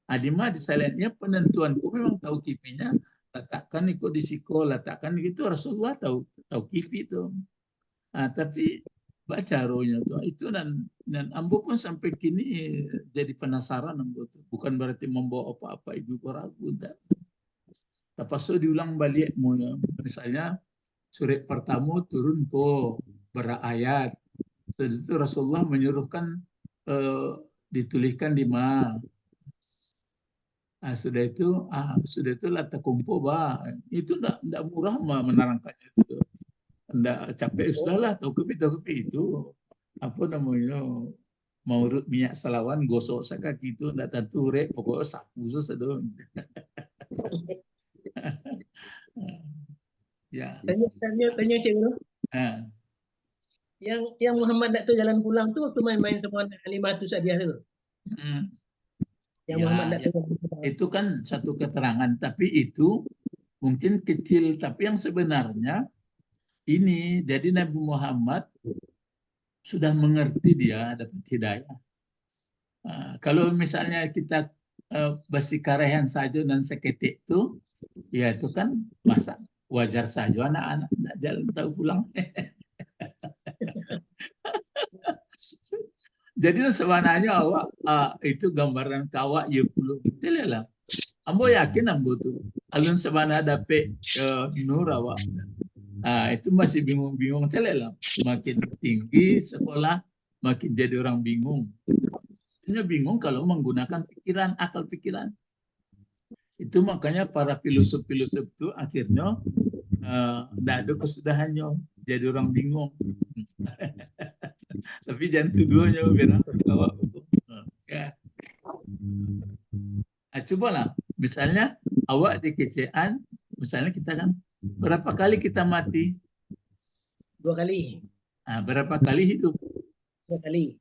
Adima di salahnya penentuanku memang tahu kipinya, letakkan ikut di siko, letakkan gitu Rasulullah tahu kipi itu. Tapi baca rohnya tuh itu dan ambo pun sampai kini jadi penasaran ambo tuh. Bukan berarti membawa apa-apa ibu ragu enggak. Pas diulang balik misalnya surat pertama turun ke berayat. Itu Rasulullah menyuruhkan dituliskan di mana. Sudah itu lata kumpul itu enggak murah menerangkannya itu. Enggak capek sudahlah tahu kepi itu apa namanya mau minyak salawan gosok sakaki itu enggak tentu rek pokoknya sapu sesedon. Ya. Tanya Cik Guru. Yang Muhammad nak tu jalan pulang tu waktu main-main sama Halimah tu Sa'diyah tu. Yang Muhammad nak tu itu kan satu keterangan, tapi itu mungkin kecil, tapi yang sebenarnya ini jadi Nabi Muhammad sudah mengerti dia dapat hidayah. Kalau misalnya kita bersikarehan saja dan seketik itu, ya itu kan masa wajar saja anak-anak tidak jalan tahu pulang. Jadi sebenarnya awak itu gambaran kawak ya puluh betul lah. Ambo yakin ambo tuh alun sebenarnya dapet nur awak. Itu masih bingung-bingung lah. Makin tinggi sekolah makin jadi orang bingung. Hanya bingung kalau menggunakan pikiran, akal pikiran. Itu makanya para filosof-filosof itu akhirnya tidak ada kesudahannya, jadi orang bingung. Tapi jangan tuduhnya biar kawak. Ya. Cobalah, misalnya awak di kecaan, misalnya kita kan berapa kali kita mati? 2 kali. Berapa kali hidup? 2 kali.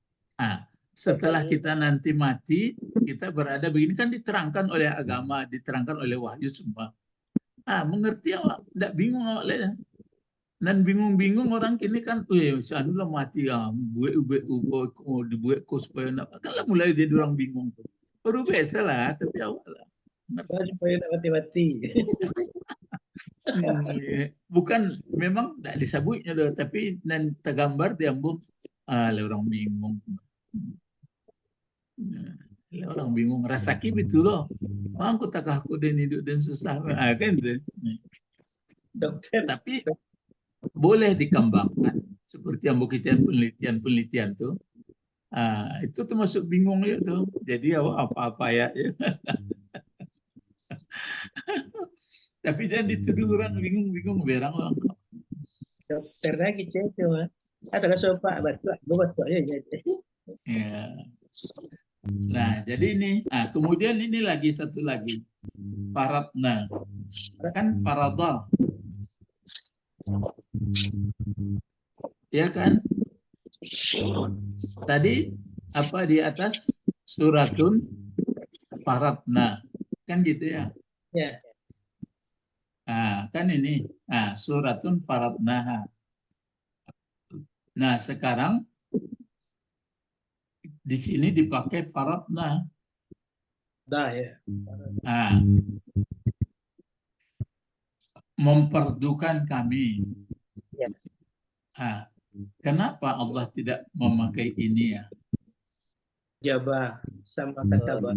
Setelah kita nanti mati, kita berada begini kan diterangkan oleh agama, diterangkan oleh wahyu semua. Mengerti awak, tidak bingung awak lah. Dan bingung-bingung orang kini kan, sanulah mati dibuat ko supaya nak. Kalau mulai jadi orang bingung tuh. Baru biasa lah, tapi awak lah. Supaya nak mati-mati. Bukan memang tidak disebutnya loh, tapi dan tergambar diambung orang bingung. Orang bingung rasaki betul loh. Aku takah aku dan hidup dan susah kan tu. Dokter. Tapi boleh dikembangkan seperti yang buktikan penelitian tuh. Itu termasuk bingung ya tuh. Jadi apa-apa ya. Tapi jangan dituduh orang bingung berang orang. Dokter lagi cuma. Atau sopak batu aja jadi. Ya. Nah, jadi ini, kemudian ini lagi satu lagi, faradna, kan faradah, ya kan? Tadi apa di atas suratun faradna, kan gitu ya? Ya. Kan ini, suratun faradnaha. Nah, sekarang di sini dipakai faradna. Ya. Memperdukan kami. Ya. Kenapa Allah tidak memakai ini ya? Jabah sama kata bah.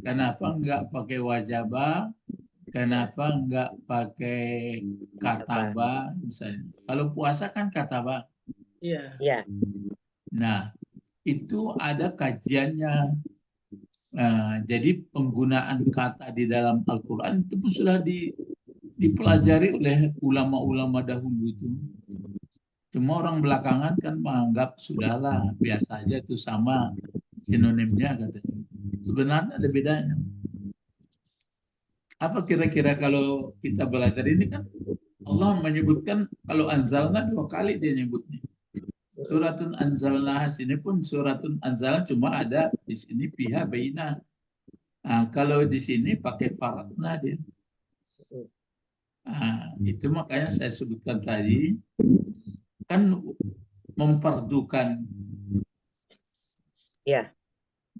Kenapa enggak pakai wajaba? Kenapa enggak pakai kataba misalnya? Kalau puasa kan kataba. Iya. Ya. Nah, itu ada kajiannya. Jadi penggunaan kata di dalam Al-Quran itu sudah dipelajari oleh ulama-ulama dahulu itu. Cuma orang belakangan kan menganggap sudahlah biasa aja itu sama sinonimnya katanya. Sebenarnya ada bedanya. Apa kira-kira kalau kita belajar ini kan Allah menyebutkan kalau anzalna 2 kali dia nyebutnya. Suratun anzalna sini pun suratun anzalna cuma ada di sini pihak baina. Kalau di sini pakai faradna dia. Itu makanya saya sebutkan tadi kan memperdukan Ya.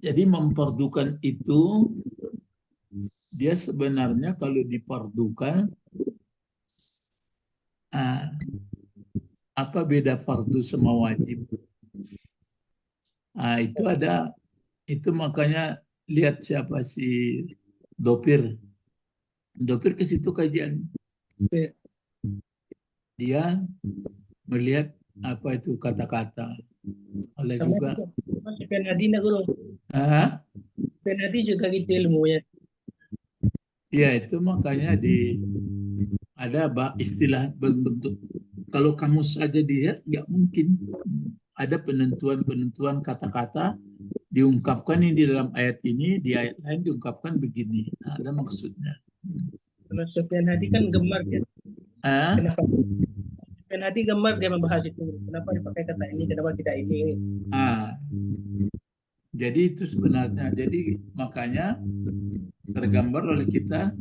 Jadi memperdukan itu dia sebenarnya kalau diperdukan apa beda fardu sama wajib? Itu ada, itu makanya lihat siapa si Dopir. Dopir ke situ kajian. Dia melihat apa itu kata-kata. Oleh Sama juga. si Penadi nak guru. Penadi juga gitu ilmunya. Ya itu makanya ada istilah bentuk. Kalau kamu saja dilihat nggak mungkin. Ada penentuan-penentuan kata-kata diungkapkan ini di dalam ayat ini, di ayat lain diungkapkan begini. Ada maksudnya. Kalau Sofyan Hadi kan gemar dia. Kenapa? Sofyan Hadi gemar dia membahas itu. Kenapa dipakai kata ini, kenapa tidak ini? Jadi itu sebenarnya. Jadi makanya tergambar oleh kita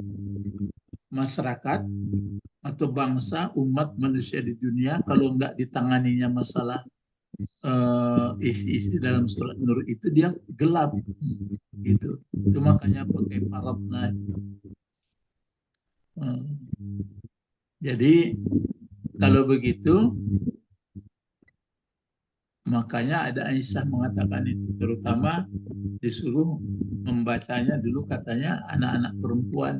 masyarakat atau bangsa, umat manusia di dunia kalau nggak ditanganinya masalah isi-isi dalam surat Nur itu dia gelap gitu. Itu makanya pakai faradna. Jadi kalau begitu makanya ada Aisyah mengatakan itu, terutama disuruh membacanya dulu katanya anak-anak perempuan.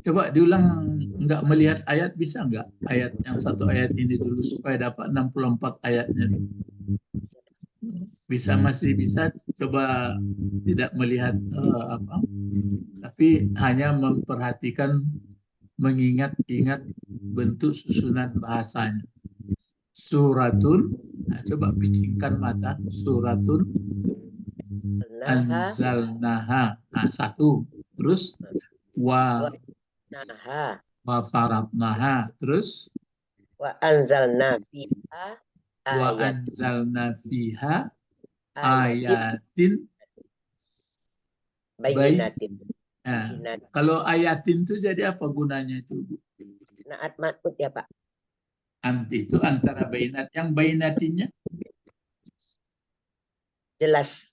Coba diulang, nggak melihat ayat bisa nggak? Ayat yang satu ayat ini dulu supaya dapat 64 ayatnya. Bisa, masih bisa, coba tidak melihat apa, tapi hanya memperhatikan, mengingat-ingat bentuk susunan bahasanya. Suratun, coba picingkan mata, suratun anzalnaha, satu, terus wa faradnaha, terus wa anzalna fiha ayatin bayyinatin. Kalau ayatin itu jadi apa gunanya itu? Naat matut ya Pak. Anti itu antara bayinat. Yang bayinatinnya? Jelas.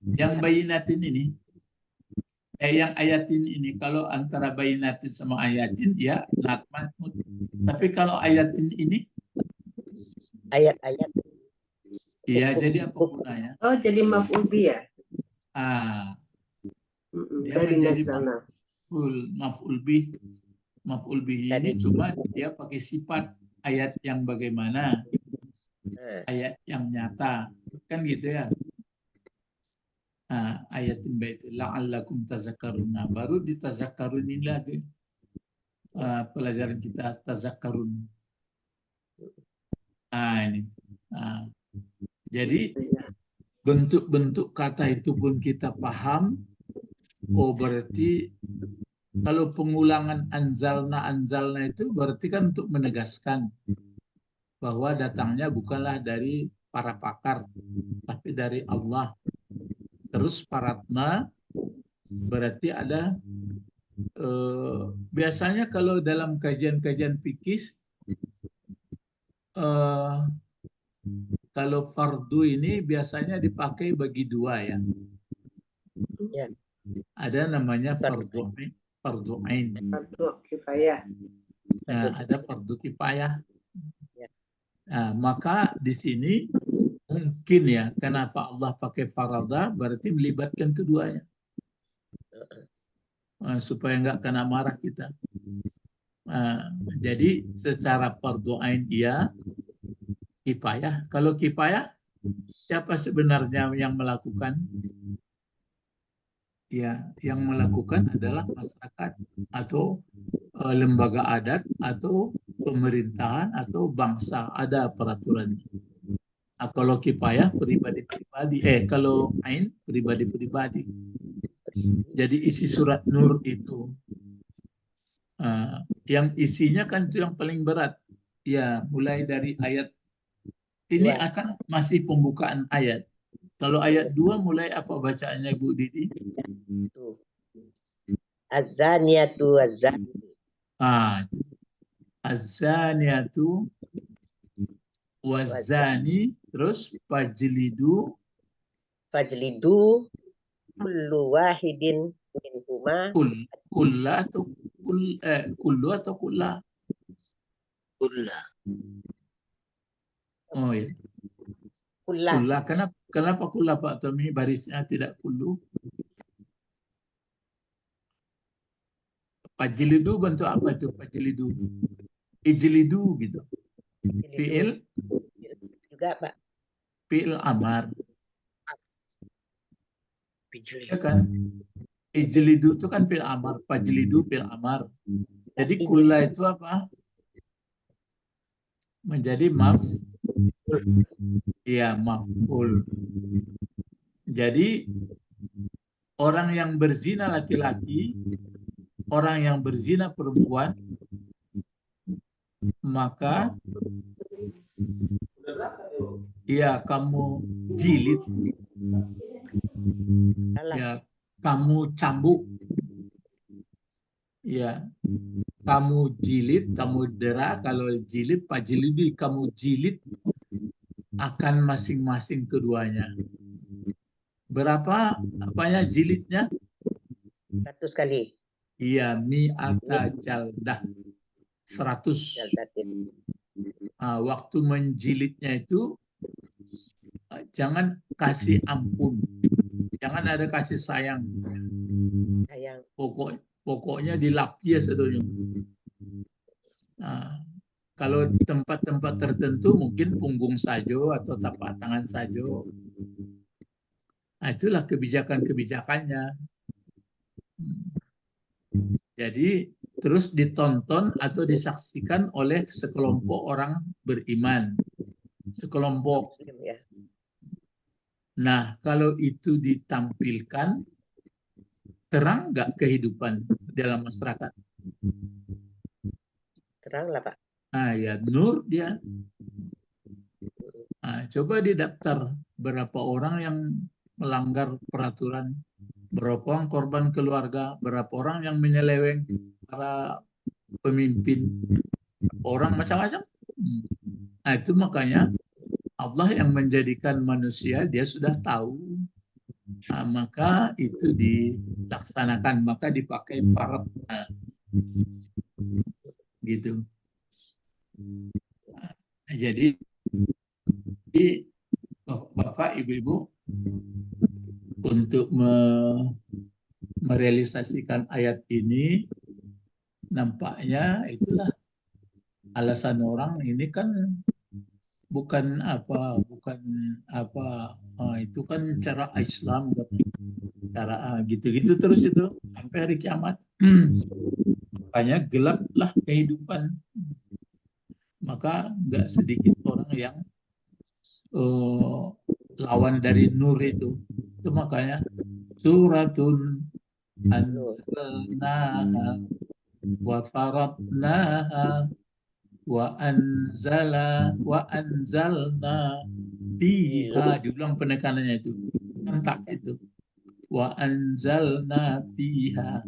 Yang bayinatin ini? Yang ayatin ini, kalau antara bayinatin sama ayatin, ya naat matut. Tapi kalau ayatin ini? Ayat-ayat. Iya, jadi apa gunanya? Oh, jadi maf'ul bih ya? Dia menjadi maf'ul bih. Maf'ul bih ini cuma dia pakai sifat ayat yang bagaimana? Ayat yang nyata. Kan gitu ya? Ayatin bait la'allakum tazakkaruna. Baru ditazakkarun ini lagi. Pelajaran kita tazakkarun. Ini. Jadi bentuk-bentuk kata itu pun kita paham. Oh berarti kalau pengulangan anzalna itu berarti kan untuk menegaskan bahwa datangnya bukanlah dari para pakar, tapi dari Allah. Terus faradna berarti ada biasanya kalau dalam kajian-kajian fikih kalau fardu ini biasanya dipakai bagi dua ya. Ada namanya fardu ain. Fardu kifayah. Ada fardu kifayah. Maka di sini mungkin ya, kenapa Allah pakai farada, berarti melibatkan keduanya. Supaya nggak kena marah kita. Jadi secara fardu ain iya, kifayah. Kalau kifayah, siapa sebenarnya yang melakukan? Ya, yang melakukan adalah masyarakat atau lembaga adat atau pemerintahan atau bangsa, ada peraturannya. Kalau kifayah pribadi-pribadi, kalau ain pribadi-pribadi. Jadi isi surat Nur itu yang isinya kan itu yang paling berat. Ya, mulai dari ayat ini akan masih pembukaan ayat. Kalau ayat 2 mulai apa bacaannya Bu Didi? Az-zaniyatu az-zani. Az-zaniyatu wazani, terus fajlidu kullu wahidin minhuma kulla atau kullu atau kulla. Oh ya, kullah. kulla. Kenapa kulla Pak Tommy, barisnya tidak kullu? Fajlidu bentuk apa itu fajlidu? Ijlidu gitu. Fi'il juga Pak. fi'il amar. Ya kan? Ijlidu itu kan fi'il amar, fajlidu fi'il amar. Jadi kulla itu apa? Menjadi maf'ul. Jadi orang yang berzina laki-laki, orang yang berzina perempuan, maka ya kamu jilid, ya kamu cambuk, ya kamu jilid, kamu dera. Kalau jilid fajlidi, kamu jilid akan masing-masing keduanya. Berapa apanya jilidnya? 100 kali. Iya, mi'ata jaldah, 100. Waktu menjilidnya itu jangan kasih ampun, jangan ada kasih sayang. Pokoknya dilapis sedunya. Kalau tempat-tempat tertentu mungkin punggung sajo atau tapak tangan sajo. Itulah kebijakan-kebijakannya. Jadi terus ditonton atau disaksikan oleh sekelompok orang beriman. Sekelompok. Nah, kalau itu ditampilkan, terang nggak kehidupan dalam masyarakat? Terang lah Pak. Ya, nur dia. Coba didaftar berapa orang yang melanggar peraturan, berapa orang korban keluarga, berapa orang yang menyeleweng para pemimpin, orang macam-macam. Itu makanya Allah yang menjadikan manusia, dia sudah tahu. Maka itu dilaksanakan, maka dipakai farad. Gitu. Jadi Bapak, Ibu-Ibu, untuk merealisasikan ayat ini, nampaknya itulah alasan orang ini kan bukan apa, itu kan cara Islam, cara gitu-gitu terus itu sampai hari kiamat. Makanya gelaplah kehidupan. Maka nggak sedikit orang yang lawan dari nur itu. Itu makanya suratun anzalnaha wa faradnaha wa anzalna fiha, diulang penekanannya itu. Entak itu. Wa anzalna fiha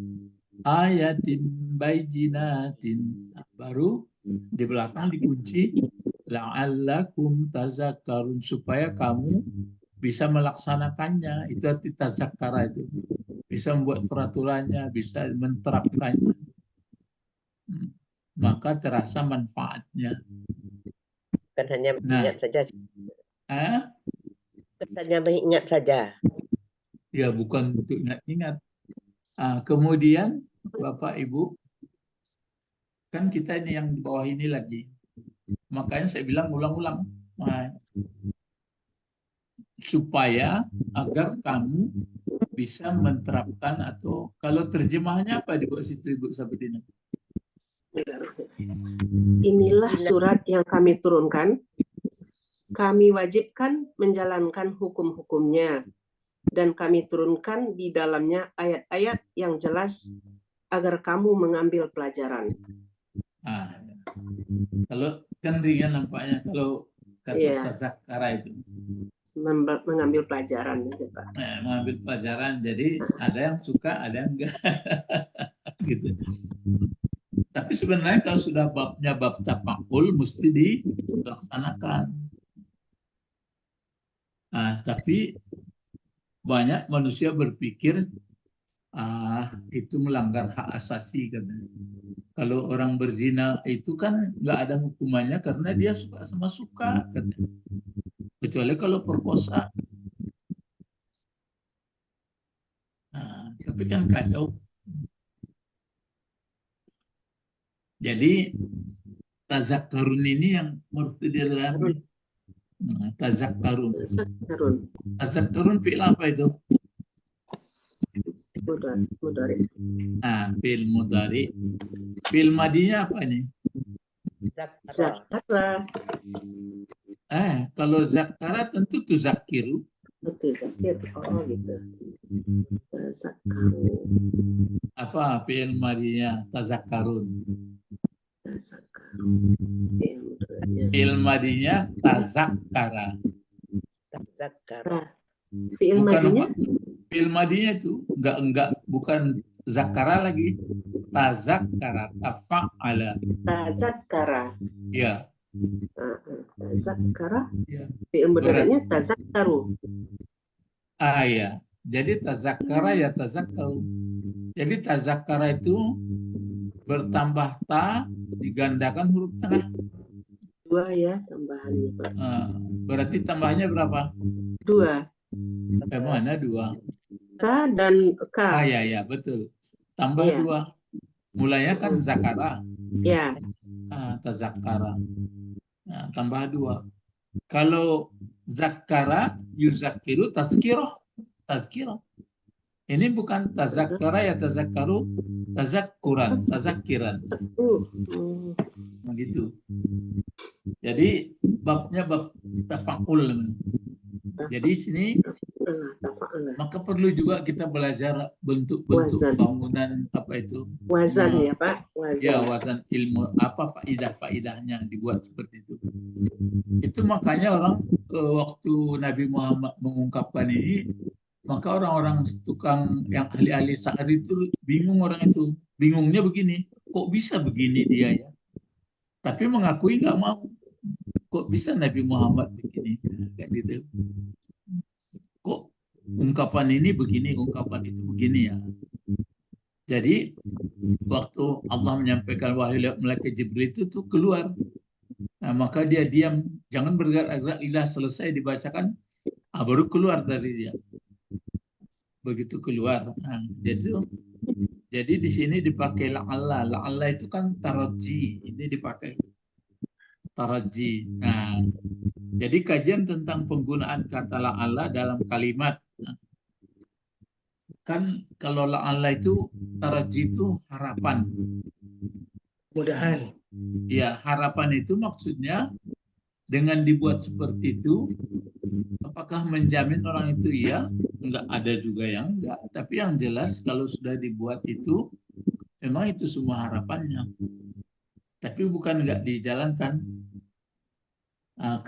ayatin bayyinatin. Baru di belakang dikunci la'allakum tazakkarun, supaya kamu bisa melaksanakannya. Itu arti tazakkara itu. Bisa membuat peraturannya, bisa menerapkannya. Maka terasa manfaatnya. Bukan hanya mengingat saja. Bukan hanya mengingat saja. Ya, bukan untuk ingat-ingat. Kemudian Bapak Ibu, kan kita ini yang di bawah ini lagi. Makanya saya bilang ulang-ulang. Supaya agar kamu bisa menerapkan, atau kalau terjemahnya apa di bawah situ Ibu Sabrina? Inilah surat yang kami turunkan. Kami wajibkan menjalankan hukum-hukumnya. Dan kami turunkan di dalamnya ayat-ayat yang jelas agar kamu mengambil pelajaran. Kalau kan ringan nampaknya kalau kata tazakkara itu. Mengambil pelajaran aja Pak. Mengambil pelajaran, jadi ada yang suka, ada yang enggak. Gitu. Tapi sebenarnya kalau sudah babnya bab tafakul mesti dilaksanakan. Tapi banyak manusia berpikir itu melanggar hak asasi katanya. Kalau orang berzina itu kan nggak ada hukumannya karena dia suka sama suka katanya. Kecuali kalau perkosa. Tapi kan kacau. Jadi tazakkarun ini yang menurut dia dalam tazakkarun. Tazakkarun fi'il apa itu? Mudhari. Fi'il mudhari. Fi'il madinya apa ini? Zakara. Kalau zakara tentu tuzakiru. Betul, zakir. Oh gitu. Tazakkaru. Apa fi'il madinya? Tazakkarun. Fi'il madinya tazakkara. Fi'il madinya? Fi'il madinya itu bukan zakara lagi. Tazakkara, tafa'ala. Tazakkara. Ya. Tazakkara. Ya. Fi'il mudhari'nya tazakkaru. Ya. Jadi tazakkara ya tazakkaru. Jadi tazakkara itu bertambah ta digandakan huruf tengah. 2 ya tambahannya, Pak. Berarti tambahnya berapa? 2. Mana 2? Ta dan K. Ya, betul. Tambah 2. Mulanya kan zakara. Ya. Tazakkara. Tambah 2. Kalau zakara, yuzakiru, tazkirah. Ini bukan tazakkara ya tazakkaru, tazakkuran, tazakkiran. Begitu. Jadi babnya bab tafa'ul. Jadi sini maka perlu juga kita belajar bentuk-bentuk bangunan apa itu? Wazan ya, Pak. Wazan. Ya, wazan ilmu apa faidah-faidahnya dibuat seperti itu. Itu makanya orang waktu Nabi Muhammad mengungkapkan ini, maka orang-orang tukang yang ahli-ahli syair itu bingung orang itu. Bingungnya begini, kok bisa begini dia ya? Tapi mengakui nggak mau. Kok bisa Nabi Muhammad begini? Kayak gitu. Kok ungkapan ini begini, ungkapan itu begini ya? Jadi waktu Allah menyampaikan wahyu malaikat Jibril itu tuh keluar. Maka dia diam, jangan bergerak-gerak, ilah selesai dibacakan, baru keluar dari dia. Begitu keluar. Jadi di sini dipakai la'alla. La'alla itu kan taraji. Ini dipakai taraji. Jadi kajian tentang penggunaan kata la'alla dalam kalimat. Kan kalau la'alla itu taraji itu harapan. Mudahan. Ya, harapan itu maksudnya dengan dibuat seperti itu, apakah menjamin orang itu iya? Enggak, ada juga yang enggak. Tapi yang jelas kalau sudah dibuat itu, memang itu semua harapannya. Tapi bukan enggak dijalankan.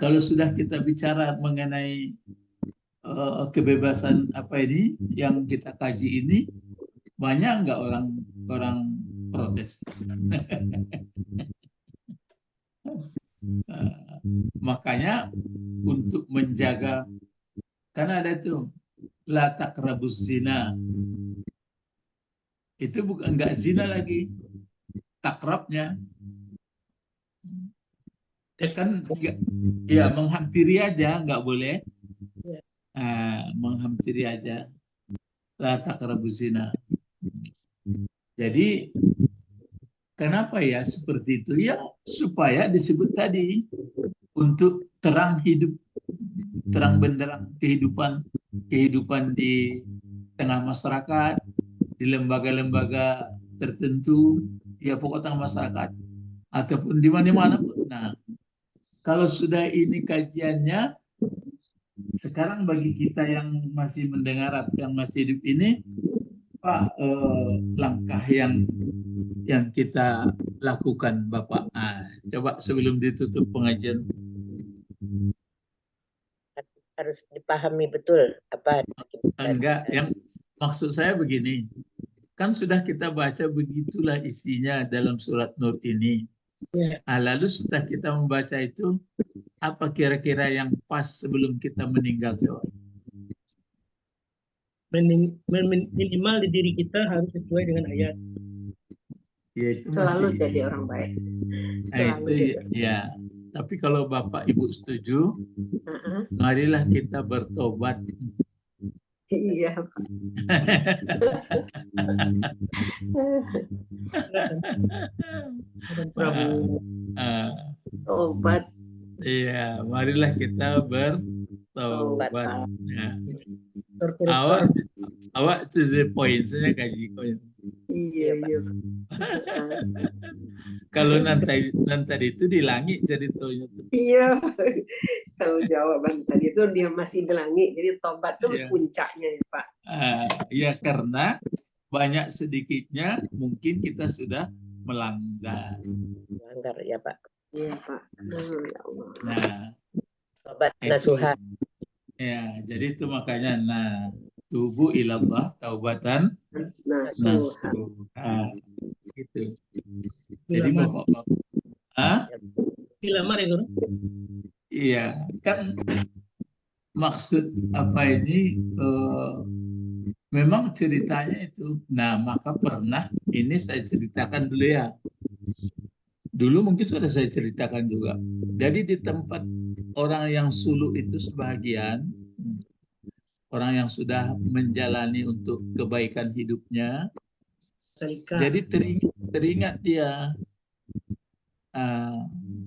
Kalau sudah kita bicara mengenai kebebasan apa ini yang kita kaji ini, banyak enggak orang protes? Makanya untuk menjaga, karena ada itu la taqrabuz zina, itu bukan enggak zina lagi, takrabnya kan enggak, ya menghampiri aja, enggak boleh menghampiri aja, la taqrabuz zina. Jadi kenapa ya seperti itu ya, supaya disebut tadi untuk terang hidup, terang benderang kehidupan di tengah masyarakat, di lembaga-lembaga tertentu, ya pokok tengah masyarakat, ataupun di mana-mana pun. Nah, kalau sudah ini kajiannya, sekarang bagi kita yang masih mendengar atau yang masih hidup ini, Pak, langkah yang kita lakukan, Bapak. Coba sebelum ditutup pengajian. Harus dipahami betul apa. Enggak, yang maksud saya begini, kan sudah kita baca begitulah isinya dalam surat Nur ini. Lalu setelah kita membaca itu, apa kira-kira yang pas sebelum kita meninggal coba? Minimal di diri kita harus sesuai dengan ayat. Ya, itu Selalu masih jadi orang baik. itu ya. Tapi kalau Bapak Ibu setuju, marilah kita bertobat. Iya. Prabu. Obat. Iya, marilah kita bertobat. Ya. Awak to the point, saya kaji kau. Iya, iya. Kalau nanti itu di langit jadi taunya tuh. Iya. Kalau jawaban tadi itu dia masih di langit, jadi tobat tuh Iya. puncaknya ya Pak. Ya karena banyak sedikitnya mungkin kita sudah melanggar. Melanggar ya Pak. Iya Pak. Ya Allah. Nah, Tobat itu. nasuha. Ya, jadi itu makanya tubu ilallah taubatan nasuha. Gitu. Jadi bapak, dilamar ya Guru? Iya, kan maksud apa ini memang ceritanya itu. Nah, maka pernah ini saya ceritakan dulu ya. Dulu mungkin sudah saya ceritakan juga. Jadi di tempat orang yang suluk itu sebagian, orang yang sudah menjalani untuk kebaikan hidupnya, jadi teringat dia,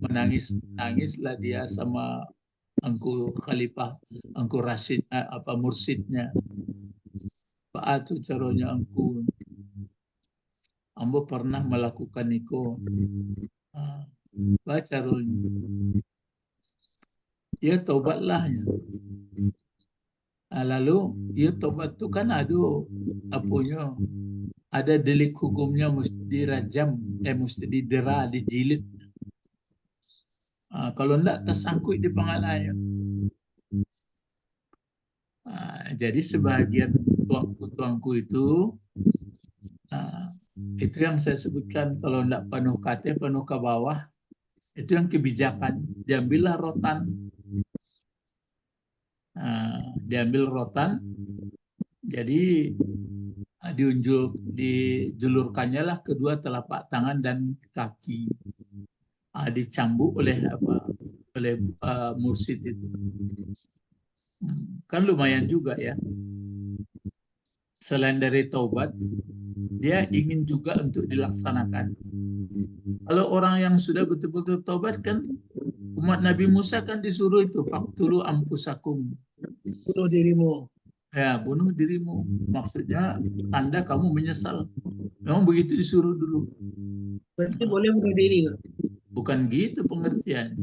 menangislah dia sama Angku Khalifah, Angku Rashid, mursidnya. Pak Atu caranya Angku, ambo pernah melakukan itu. Baca caranya. Ya tobatlah. Lalu ya tobat itu kan ada delik hukumnya, mesti dirajam, mesti didera, dijilid. Kalau enggak tersangkut di pengalanya. Jadi sebagian tuangku itu yang saya sebutkan, kalau enggak penuh kate, penuh ke bawah, itu yang kebijakan. Diambillah rotan. Diambil rotan, jadi dijulurkannya lah kedua telapak tangan dan kaki, dicambuk oleh mursid itu. Kan lumayan juga ya. Selain dari taubat, dia ingin juga untuk dilaksanakan. Kalau orang yang sudah betul-betul taubat kan, umat Nabi Musa kan disuruh itu, faqtulu anfusakum. Bunuh dirimu. Ya, bunuh dirimu. Maksudnya tanda kamu menyesal. Memang begitu disuruh dulu. Berarti boleh bunuh diri. Bukan gitu pengertian.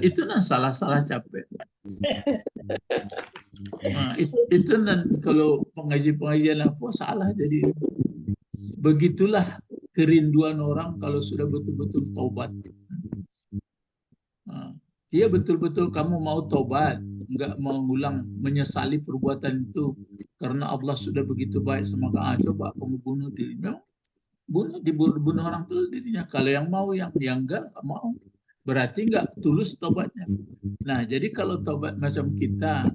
Itu salah capek. Itu kalau pengajian apa salah, jadi begitulah kerinduan orang kalau sudah betul-betul taubat. Iya betul-betul kamu mau taubat, nggak mengulang, menyesali perbuatan itu karena Allah sudah begitu baik sama kamu. Coba kamu bunuh dirinya, bunuh orang itu dirinya. Kalau yang mau, yang enggak mau, berarti nggak tulus taubatnya. Nah, jadi kalau taubat macam kita,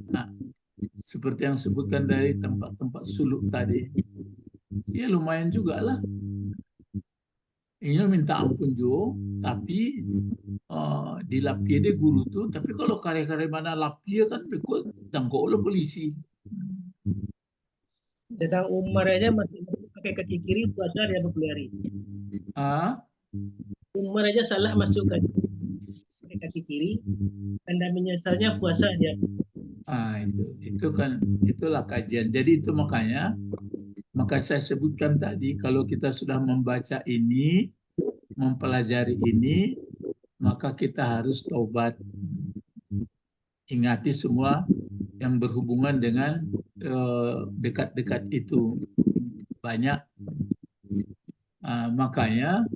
seperti yang sebutkan dari tempat-tempat suluk tadi, ya lumayan juga lah. Ini minta ampun juga, tapi di lapia dia guru tuh. Tapi kalau karya-karya mana lapia kan bekot tangkap oleh polisi. Sedang Umar aja masih pakai kaki kiri, puasa dia berkelari. Umar aja salah masuk pakai kaki kiri, tanda menyesalnya puasa dia. Itulah kajian. Jadi itu maka saya sebutkan tadi, kalau kita sudah membaca ini, mempelajari ini, maka kita harus taubat. Ingati semua yang berhubungan dengan dekat-dekat itu. Banyak. Makanya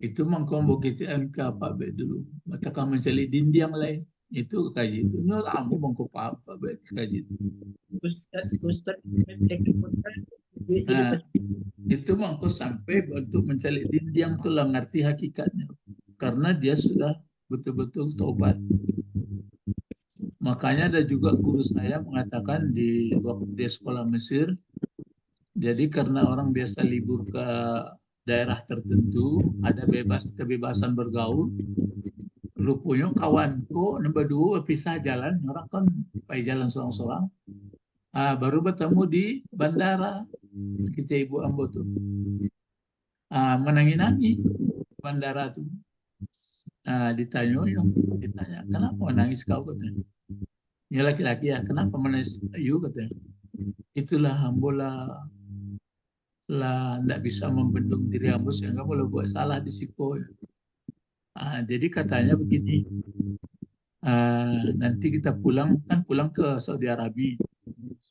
itu mengkonvokasikan ke Pak Bek dulu. Katakan mencari dinding lain. Itu kaji itu. Nyolah amu mengkopa Pak Bek kaji itu. Itu mangko sampai untuk mencari dinding itu lah ngerti hakikatnya. karena dia sudah betul-betul taubat. Makanya ada juga guru saya mengatakan di waktu dia sekolah Mesir, jadi karena orang biasa libur ke daerah tertentu, ada kebebasan bergaul, rupanya kawanku nombor dua pisah jalan, orang kan pakai jalan seorang-seorang, baru bertemu di bandara, kita ibu ambo tuh, menangi-nangi bandara tuh, ditanya, kenapa menangis kau katanya? Ya laki-laki ya, kenapa menangis? Ayo katanya, itulah hambola lah tidak bisa membendung diri hamba sehingga boleh buat salah di situ. Jadi katanya begini, nanti kita pulang ke Saudi Arabia,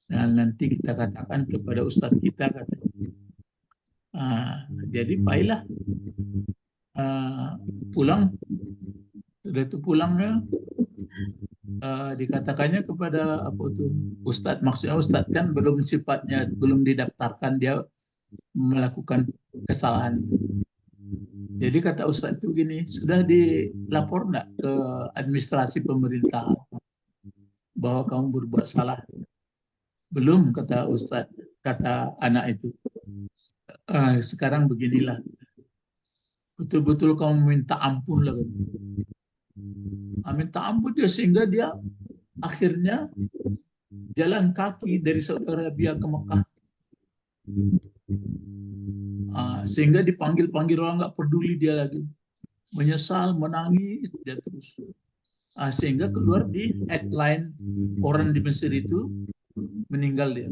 dan nanti kita katakan kepada ustadz kita katanya. Jadi baiklah, pulang, sudah itu pulangnya dikatakannya kepada apa tuh ustadz, maksudnya ustadz kan belum sifatnya, belum didaftarkan dia melakukan kesalahan. Jadi kata ustadz itu gini, sudah dilapor enggak ke administrasi pemerintah bahwa kamu berbuat salah? Belum, kata ustadz, kata anak itu. Sekarang beginilah, betul-betul kamu minta ampun lah. Minta ampun dia, sehingga dia akhirnya jalan kaki dari Saudi Arabia ke Mekah. Sehingga dipanggil-panggil orang nggak peduli dia lagi, menyesal, menangis dia terus, sehingga keluar di headline orang di Mesir itu meninggal dia.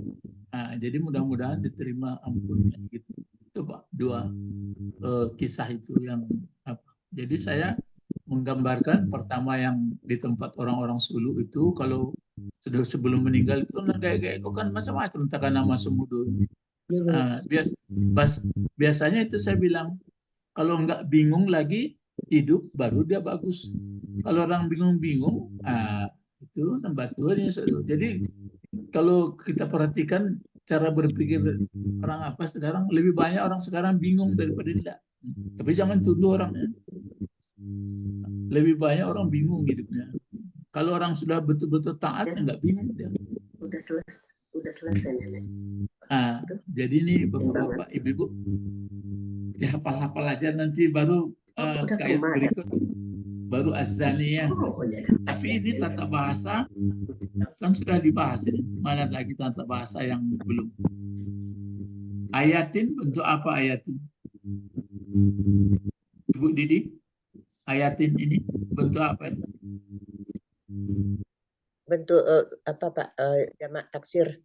Jadi mudah-mudahan diterima ampunnya gitu. Itu Pak, dua kisah itu yang apa. Jadi saya menggambarkan pertama yang di tempat orang-orang Sulu itu, kalau sudah sebelum meninggal itu kayak kok kan macam-macam, takkan nama semudo. Biasanya itu saya bilang, kalau nggak bingung lagi hidup baru dia bagus. Kalau orang bingung-bingung, itu nomor dua dia. Jadi kalau kita perhatikan cara berpikir orang apa sekarang, lebih banyak orang sekarang bingung daripada tidak. Tapi jangan tuduh orangnya. Lebih banyak orang bingung hidupnya. Kalau orang sudah betul-betul taat, nggak bingung dia. Udah selesai nenek. Jadi ini bapak-bapak, ibu-ibu, ya hafal-hafal aja, nanti baru kayak berikut, baru azaniyah. Tapi ini tata bahasa kan sudah dibahas ini. Mana lagi tata bahasa yang belum? Ayatin, bentuk apa ayatin? Ibu Didi, ayatin ini bentuk apa? Bentuk apa Pak? Jamak taksir.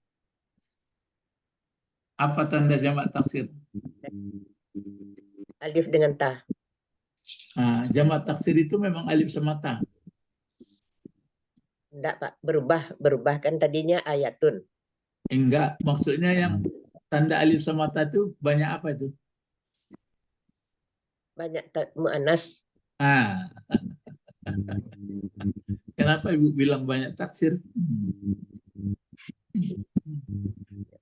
Apa tanda jamak taksir? Alif dengan ta. Jamak taksir itu memang alif sama ta. Enggak Pak, berubah kan tadinya ayatun. Enggak, maksudnya yang tanda alif sama ta itu banyak apa itu? Banyak mu'anas. Kenapa Ibu bilang banyak taksir?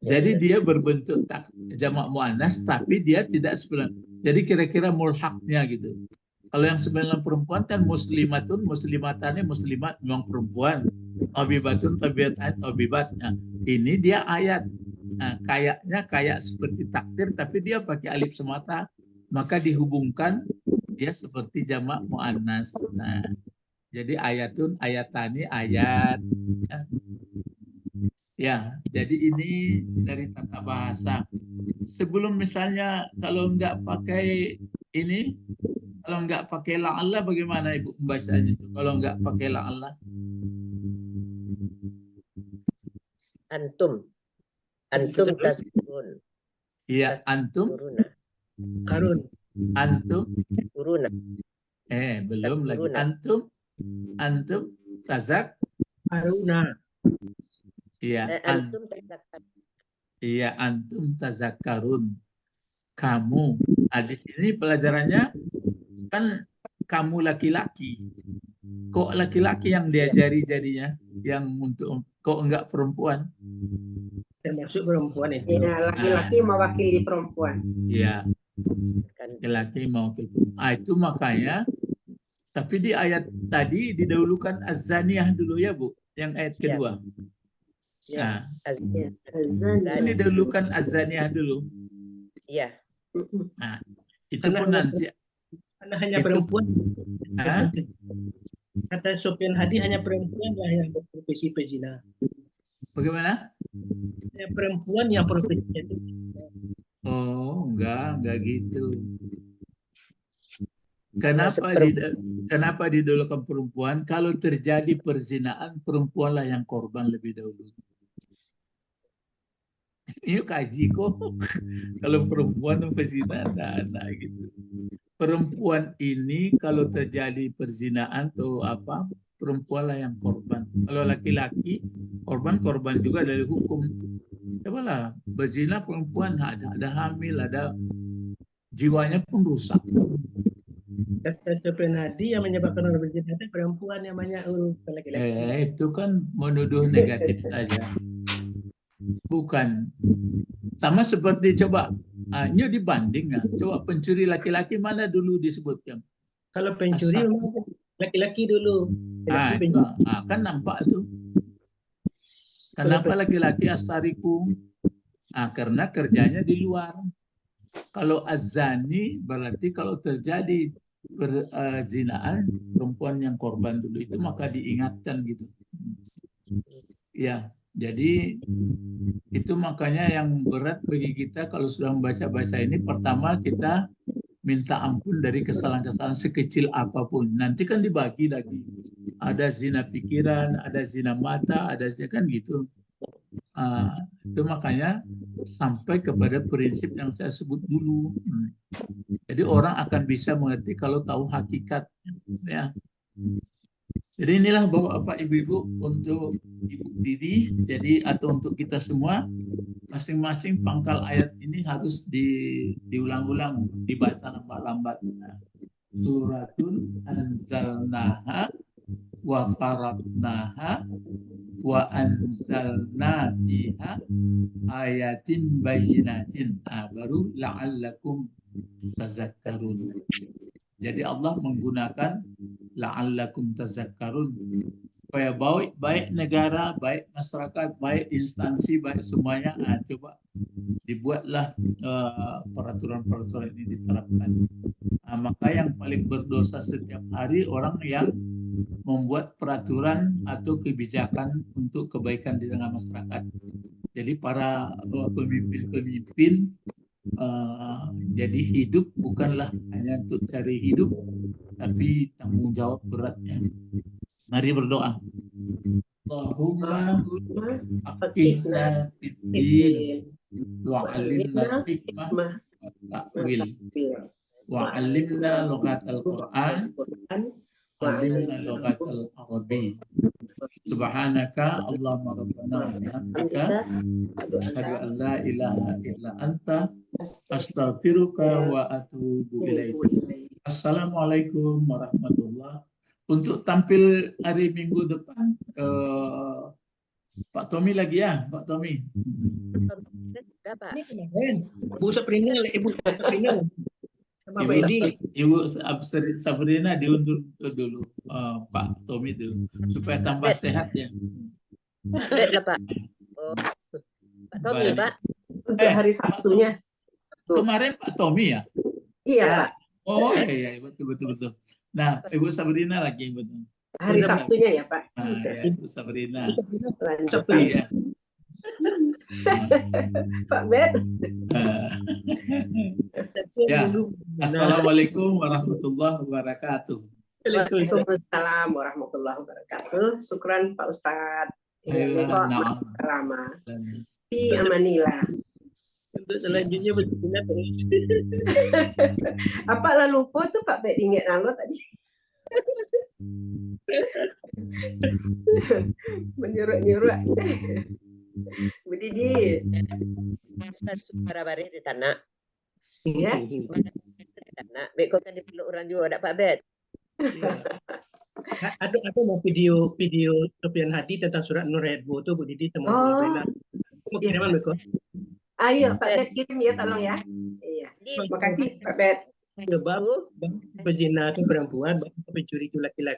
Jadi dia berbentuk jamak muannas, tapi dia tidak sebenarnya. Jadi kira-kira mulhaknya gitu. Kalau yang sebenarnya perempuan kan muslimatun, muslimatane, muslimat memang perempuan. Tabibatun, tabiatat, tabibat. Ini dia ayat. Kayaknya kayak seperti taksir, tapi dia pakai alif semata. Maka dihubungkan dia seperti jamak muannas. Jadi ayatun, ayatani, ayat. Ya, jadi ini dari tata bahasa. Sebelum misalnya kalau nggak pakai ini, kalau nggak pakai la'alla bagaimana Ibu membacanya itu? Kalau nggak pakai la'alla? Antum tasbihun. Iya, antum. Karun. Antum. Kuruna. Belum lagi. Antum tazak. Karuna. Iya, Antum tazakkarun. Iya, antum tazakkarun. Kamu. Di sini pelajarannya kan kamu laki-laki. Kok laki-laki yang diajari jadinya? Yang untuk kok enggak perempuan? Termasuk perempuan itu. Ya, laki-laki mewakili perempuan. Iya. Laki-laki mewakili perempuan. Itu makanya Tapi di ayat tadi didahulukan az-zaniyah dulu ya Bu, yang ayat kedua. Ya. Nah, ini didahulukan az-zaniyah dulu. Iya. Nah, itu pun nanti Karena hanya itu, perempuan. Hah? Kata Sofyan Hadi hanya perempuan yang berprofesi pezina. Bagaimana? Hanya perempuan yang profesinya itu. Oh, enggak gitu. Kenapa didahulukan perempuan? Kalau terjadi perzinaan, perempuanlah yang korban lebih dahulu. Ini kaji kok. Kalau perempuan berzina, nah gitu. Perempuan ini kalau terjadi perzinaan atau apa, perempuanlah yang korban. Kalau laki-laki, korban juga dari hukum. Cobalah, berzina perempuan ada hamil, ada jiwanya pun rusak. Kata Sofyan Hadi yang menyebabkan orang berzina itu perempuan yang banyak laki-laki. Itu kan menuduh negatif saja. Bukan. Sama seperti coba, ini dibanding ya. Coba pencuri laki-laki mana dulu disebutkan? Kalau pencuri laki-laki dulu. Kan nampak tuh. Kenapa laki-laki astariku? Karena kerjanya di luar. Kalau azani berarti kalau terjadi perzinaan, perempuan yang korban dulu itu maka diingatkan gitu. Ya, jadi itu makanya yang berat bagi kita kalau sudah membaca-baca ini, pertama kita minta ampun dari kesalahan-kesalahan sekecil apapun. Nanti kan dibagi lagi. Ada zina pikiran, ada zina mata, ada zina kan gitu. Itu makanya sampai kepada prinsip yang saya sebut dulu. Jadi orang akan bisa mengerti kalau tahu hakikat. Ya. Jadi inilah Bapak-bapak, Ibu-ibu, untuk Ibu Didi, jadi atau untuk kita semua, masing-masing pangkal ayat ini harus diulang-ulang, dibaca lambat-lambat. Suratun anzalnaha wa faradnaha wa anzalna fiha ayatin bayyinatin, baru la'allakum tazakkarun. Jadi Allah menggunakan la'allakum tazakkarun supaya baik negara, baik masyarakat, baik instansi, baik semuanya, coba dibuatlah peraturan-peraturan ini diterapkan. Maka yang paling berdosa setiap hari orang yang membuat peraturan atau kebijakan untuk kebaikan di tengah masyarakat. Jadi para pemimpin-pemimpin jadi hidup bukanlah hanya untuk cari hidup, tapi tanggung jawab beratnya. Mari berdoa. Allahumma faqihna fid-din wa 'allimna hikmah wa ta'wil wa 'allimna lughatal Qur'an wa 'allimna lughatal Arabi. Subhanaka Allahumma rabbana wa bihamdika asyhadu an la ilaha illa anta astaghfiruka wa atubu ilaik. Assalamualaikum warahmatullahi. Untuk tampil hari Minggu depan, Pak Tommy lagi ya, Pak Tommy. Ini kemarin, Bu Sabrina, Ibu Sabrina, sama Pak Edi. Ibu Sabrina diundur dulu, Pak Tommy dulu, supaya tambah sehat ya. Pak. Pak Tommy, Pak. Untuk hari Sabtunya. Kemarin Pak Tommy ya? Iya. Oh iya, betul. Nah, Ibu Sabrina lagi betul. Hari Sabtunya ya Pak. Ya, Ibu Sabrina. Lanjut. Iya. Pak Bet. Ya. Assalamualaikum warahmatullahi wabarakatuh. Waalaikumsalam warahmatullahi wabarakatuh. Syukran Pak Ustadz. Lama. Fi amanillah. Untuk selanjutnya betul-betul terus. Apa lah lupa tuh Pak Bet ingat nalo tadi. Menyuruh-nyuruh. Bu Didi. Bara-bara di tanah. Iya. Di tanah. Beko kan dipeluk orang juga ada Pak Bet. Ada mau video Sofyan Hadi tentang surat Nur ayat 2 tuh Bu Didi sama Bu Sabrina. Mau kiriman Beko? Ayo Pak Bet kirim ya tolong ya. Iya. Terima kasih Pak Bet. Sebab pezina itu perempuan, pencuri itu laki-laki.